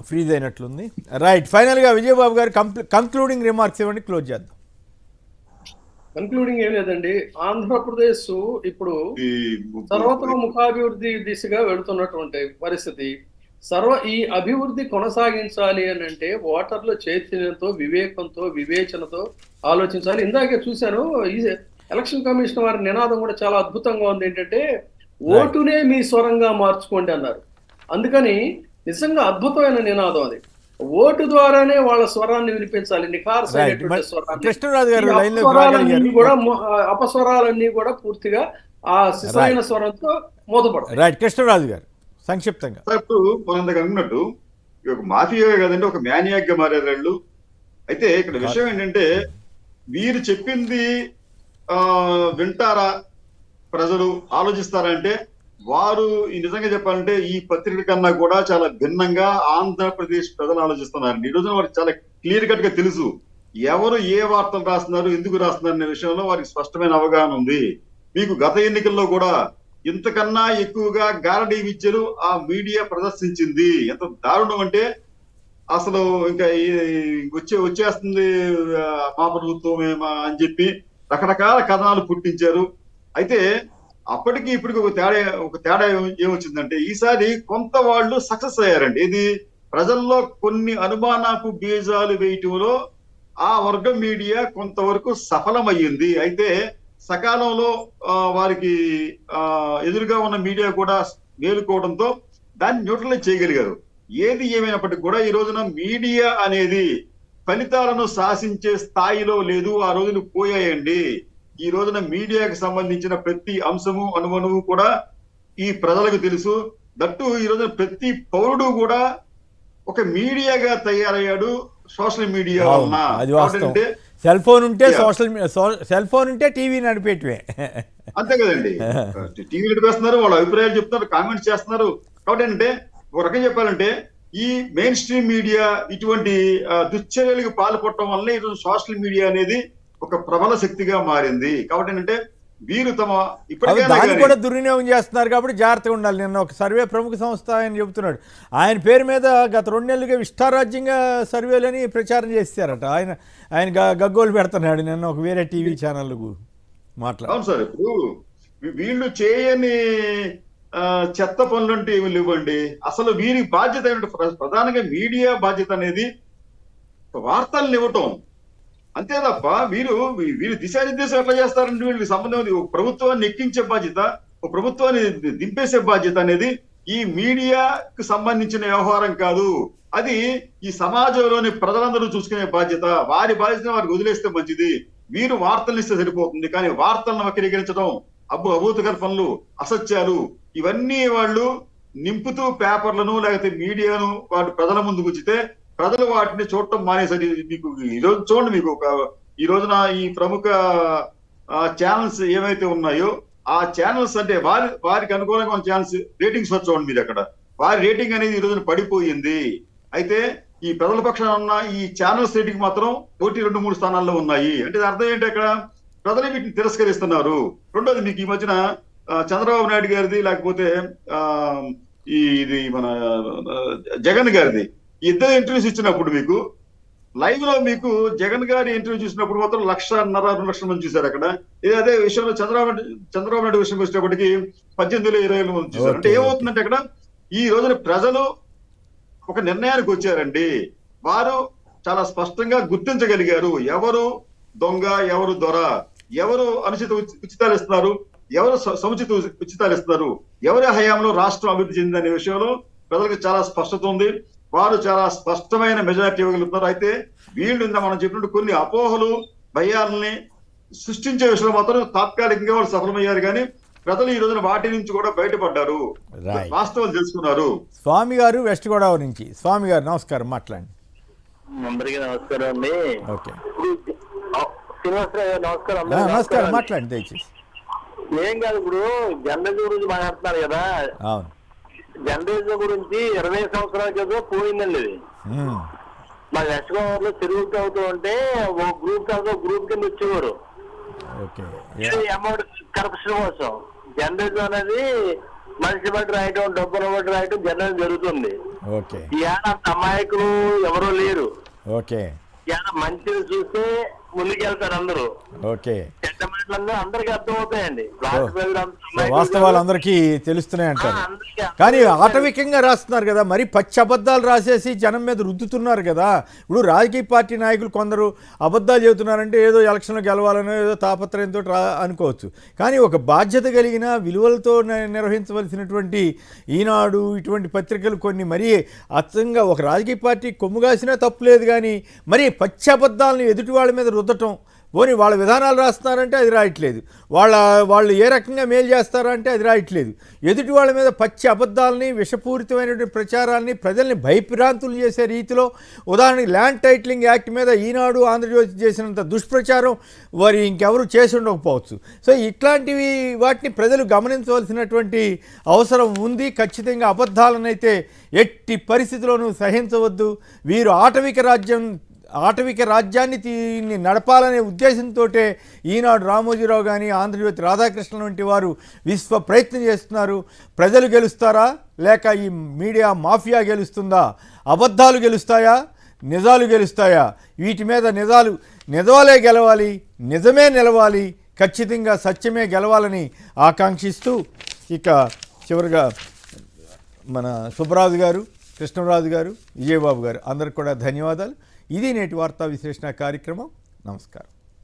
ఫ్రీజ్ అయినట్లుంది. రైట్. ఫైనల్గా విజయబాబు గారు కంక్లూడింగ్ రిమార్క్స్ ఇవ్వండి, క్లోజ్ చేద్దాం. కంక్లూడింగ్ ఏం లేదండి, ఆంధ్రప్రదేశ్ ఇప్పుడు సర్వతోముఖాభివృద్ధి దిశగా వెళుతున్నటువంటి పరిస్థితి. ఈ అభివృద్ధి కొనసాగించాలి అని అంటే ఓటర్ల చైతన్యంతో, వివేకంతో, వివేచనతో ఆలోచించాలి. ఇందాకే చూశాను, ఈ ఎలక్షన్ కమిషన్ వారి నినాదం కూడా చాలా అద్భుతంగా ఉంది. ఏంటంటే ఓటునే మీ స్వరంగా మార్చుకోండి అన్నారు. అందుకని నిజంగా అద్భుతమైన నినాదం అది. ఓటు ద్వారానే వాళ్ళ స్వరాన్ని వినిపించాలి, నిఖార్సైనటువంటి స్వరాన్ని కూడా, అపస్వరాలన్నీ కూడా పూర్తిగా ఆ శిశువైన స్వరంతో మూతపడతాయి. రైట్. కృష్ణరాజు గారు సంక్షిప్తంగా. ఇప్పుడు మనం అన్నట్టు ఒక మాఫియా కదండి, ఒక మ్యానియాక్ గా మారారు వాళ్ళు. అయితే ఇక్కడ విషయం ఏంటంటే వీరు చెప్పింది వింటారా, ప్రజలు ఆలోచిస్తారంటే వారు ఈ నిజంగా చెప్పాలంటే ఈ పత్రిక కన్నా కూడా చాలా భిన్నంగా ఆంధ్రప్రదేశ్ ప్రజలు ఆలోచిస్తున్నారు. ఈ రోజున వారికి చాలా క్లియర్ కట్ గా తెలుసు ఎవరు ఏ వార్తలు రాస్తున్నారు, ఎందుకు రాస్తున్నారు అనే విషయంలో వారికి స్పష్టమైన అవగాహన ఉంది. మీకు గత ఎన్నికల్లో కూడా ఇంతకన్నా ఎక్కువగా గారడీ విద్యలు ఆ మీడియా ప్రదర్శించింది. ఎంత దారుణం అంటే అసలు ఇంకా వచ్చేస్తుంది మా ప్రభుత్వమేమా అని చెప్పి రకరకాల కథనాలు పుట్టించారు. అయితే అప్పటికి ఇప్పటికి ఒక తేడా ఏమొచ్చిందంటే ఈసారి కొంత వాళ్ళు సక్సెస్ అయ్యారండి. ఇది ప్రజల్లో కొన్ని అనుమానపు బీజాలు వేయటంలో ఆ వర్గం మీడియా కొంతవరకు సఫలమయ్యింది. అయితే సకాలంలో వారికి ఎదురుగా ఉన్న మీడియా కూడా మేలుకోవడంతో దాన్ని న్యూట్రలైజ్ చేయగలిగారు. ఏది ఏమైనప్పటికీ కూడా ఈ రోజున మీడియా అనేది ఫలితాలను శాసించే స్థాయిలో లేదు. ఆ రోజులు పోయాయండి. ఈ రోజున మీడియాకి సంబంధించిన ప్రతి అంశము అణువణువు కూడా ఈ ప్రజలకు తెలుసు. దట్టు ఈ రోజున ప్రతి పౌరుడు కూడా ఒక మీడియాగా తయారయ్యాడు సోషల్ మీడియా వలన. అది వాస్తవం. సెల్ ఫోన్ ఉంటే సెల్ ఫోన్ ఉంటే టీవీ నడిపేటివే. అంతే కదండి. టీవీ నడిపేస్తున్నారు, వాళ్ళ అభిప్రాయాలు చెప్తున్నారు, కామెంట్స్ చేస్తున్నారు. కాబట్టి ఏంటంటే ఒక రకం చెప్పాలంటే ఈ మెయిన్ స్ట్రీమ్ మీడియా ఇటువంటి దుశ్చర్యలకు పాల్పడటం వల్ల ఈరోజు సోషల్ మీడియా అనేది ఒక ప్రబల శక్తిగా మారింది. కాబట్టి ఏంటంటే వీరు తమ దాన్ని కూడా దుర్వినియోగం చేస్తున్నారు కాబట్టి జాగ్రత్తగా ఉండాలి. నిన్న ఒక సర్వే ప్రముఖ సంస్థ ఆయన చెబుతున్నాడు, ఆయన పేరు మీద గత 2 నెలలుగా ఇష్టారాజ్యంగా సర్వేలని ప్రచారం చేస్తారట. ఆయన గగ్గోలు పెడుతున్నాడు నిన్న ఒక వేరే టీవీ ఛానళ్ళకు మాట్లాడు. అవును సార్, ఇప్పుడు వీళ్ళు చేయని చెత్త పనులంటే ఏమి లేవండి. అసలు వీరి బాధ్యత ఏమిటి? ప్రధానంగా మీడియా బాధ్యత అనేది వార్తలను ఇవ్వటం, అంతే తప్ప వీరు దిశానిర్దేశం ఎట్లా చేస్తారంటే వీళ్ళకి సంబంధం ఉంది. ఒక ప్రభుత్వాన్ని ఎక్కించే బాధ్యత, ఒక ప్రభుత్వాన్ని దింపేసే బాధ్యత అనేది ఈ మీడియాకు సంబంధించిన వ్యవహారం కాదు. అది ఈ సమాజంలోని ప్రజలందరూ చూసుకునే బాధ్యత. వారి బాధ్యతను వారికి వదిలేస్తే మంచిది. వీరు వార్తలు ఇస్తే సరిపోతుంది, కానీ వార్తలను వక్రీకరించడం, అభూత కల్పనలు, అసత్యాలు ఇవన్నీ వాళ్ళు నింపుతూ పేపర్లను లేకపోతే మీడియాను వాటి ప్రజల ముందుకు వచ్చితే ప్రజలు వాటిని చూడటం మానేసరి. మీకు ఈరోజు చూడండి, మీకు ఈ రోజున ఈ ప్రముఖ ఛానల్స్ ఏవైతే ఉన్నాయో ఆ ఛానల్స్ అంటే వారికి అనుకూలంగా ఉన్న ఛానల్స్ రేటింగ్స్ చూడండి మీరు. అక్కడ వారి రేటింగ్ అనేది ఈ రోజున పడిపోయింది. అయితే ఈ ప్రజల పక్షాన ఉన్న ఈ ఛానల్స్ రేటింగ్ మాత్రం 1-2-3 స్థానాల్లో ఉన్నాయి. అంటే అర్థం ఏంటి? అక్కడ ప్రజలు వీటిని తిరస్కరిస్తున్నారు. రెండోది, మీకు ఈ మధ్యన చంద్రబాబు నాయుడు గారిది లేకపోతే ఇది మన జగన్ గారిది ఇద్దరు ఇంటర్వ్యూస్ ఇచ్చినప్పుడు మీకు లైవ్ లో మీకు జగన్ గారి ఇంటర్వ్యూ చూసినప్పుడు మాత్రం 1.5-2 లక్షల మంది చూశారు అక్కడ. అదే విషయంలో చంద్రబాబు నాయుడు విషయం వచ్చేటప్పటికి 18,000-20,000 మంది చూశారు. అంటే ఏమవుతుందంటే అక్కడ ఈ రోజున ప్రజలు ఒక నిర్ణయానికి వచ్చారండి. వారు చాలా స్పష్టంగా గుర్తించగలిగారు ఎవరు దొంగ, ఎవరు దొర, ఎవరు అనుచిత ఉచితాలు ఇస్తున్నారు, ఎవరు సముచిత ఉచితాలు ఇస్తున్నారు, ఎవరి హయాంలో రాష్ట్రం అభివృద్ధి చెందిందనే విషయంలో ప్రజలకు చాలా స్పష్టత ఉంది. వారు చాలా స్పష్టమైన మెజారిటీ ఇవ్వగలుగుతున్నారు. అయితే వీళ్ళు మనం చెప్పినట్టు కొన్ని అపోహలు, భయాలని సృష్టించే విషయంలో మాత్రం తాత్కాలికంగా వాళ్ళు సఫలమయ్యారు, కానీ ప్రజలు ఈ రోజున వాటి నుంచి కూడా బయటపడ్డారు, వాస్తవాలు తెలుసుకున్నారు. స్వామి గారు వెస్ట్ గోదావరి నుంచి. స్వామి గారు నమస్కారం, మాట్లాడండి. అందరికీ నమస్కారం అండి. ఓకే, శ్రీనివాసరావు గారు నమస్కారం. నమస్కారం, మాట్లాడండి దయచేసి. ఏం కాదు, ఇప్పుడు జర్నలిజం గురించి మాట్లాడుతున్నారు కదా. అవును, జర్నలిజం గురించి 20 సంవత్సరాల క్రితం పోయిందండి ఇది. మా వెస్ట్ గోదావరిలో చెరువులు తవ్వుతూ ఉంటే ఒక గ్రూప్ గ్రూప్ కింద వచ్చేవారు అమౌంట్ కరప్షన్ కోసం. జర్నలిజం అనేది మనిషి బట్టి రాయటం, డబ్బులు బట్టి రాయటం జర్నలిజం జరుగుతుంది. అంత అమాయకులు ఎవరో లేరు. మంచిది చూస్తే ముందుకెళ్తారు అందరూ. చెడ్డ మాటలు అందరికీ అర్థమవుతాయండి. వాస్తవాలు అందరికీ తెలుస్తున్నాయి అంటారు. కానీ ఆటవికంగా రాస్తున్నారు కదా, మరి పచ్చి అబద్ధాలు రాసేసి జనం మీద రుద్దుతున్నారు కదా. ఇప్పుడు రాజకీయ పార్టీ నాయకులు కొందరు అబద్ధాలు చెబుతున్నారంటే ఏదో ఎలక్షన్లో గెలవాలనో ఏదో తాపత్రయంతో అనుకోవచ్చు. కానీ ఒక బాధ్యత కలిగిన విలువలతో నిర్వహించవలసినటువంటి ఈనాడు ఇటువంటి పత్రికలు కొన్ని మరీ అచ్చంగా ఒక రాజకీయ పార్టీ కొమ్ముగాసినా తప్పులేదు, కానీ మరీ పచ్చి అబద్ధాలను ఎదుటి వాళ్ళ మీద రుద్దటం. పోనీ వాళ్ళ విధానాలు రాస్తున్నారంటే అది రాయట్లేదు, వాళ్ళు ఏ రకంగా మేలు చేస్తారంటే అది రాయట్లేదు. ఎదుటి వాళ్ళ మీద పచ్చి అబద్ధాలని, విషపూరితమైనటువంటి ప్రచారాన్ని, ప్రజల్ని భయభ్రాంతులు చేసే రీతిలో, ఉదాహరణకి ల్యాండ్ టైటిలింగ్ యాక్ట్ మీద ఈనాడు, ఆంధ్రజ్యోతి చేసినంత దుష్ప్రచారం వారి ఇంకెవరు చేసి ఉండకపోవచ్చు. సో ఇట్లాంటివి వాటిని ప్రజలు గమనించవలసినటువంటి అవసరం ఉంది. ఖచ్చితంగా అబద్ధాలనైతే ఎట్టి పరిస్థితిలోనూ సహించవద్దు. వీరు ఆటవిక రాజ్యాన్ని నడపాలనే ఉద్దేశంతో ఈనాడు రామోజీరావు కానీ, ఆంధ్రజ్యోతి రాధాకృష్ణ వంటి వారు విశ్వ ప్రయత్నం చేస్తున్నారు. ప్రజలు గెలుస్తారా లేక ఈ మీడియా మాఫియా గెలుస్తుందా? అబద్ధాలు గెలుస్తాయా, నిజాలు గెలుస్తాయా? వీటి మీద నిజాలే గెలవాలి, నిజమే నిలవాలి, ఖచ్చితంగా సత్యమే గెలవాలని ఆకాంక్షిస్తూ ఇక చివరిగా మన సుబ్బరాజు గారు, కృష్ణరాజు గారు, విజయబాబు గారు అందరికి కూడా ధన్యవాదాలు. ఇది నేటి వార్తా విశ్లేషణ కార్యక్రమం. నమస్కారం.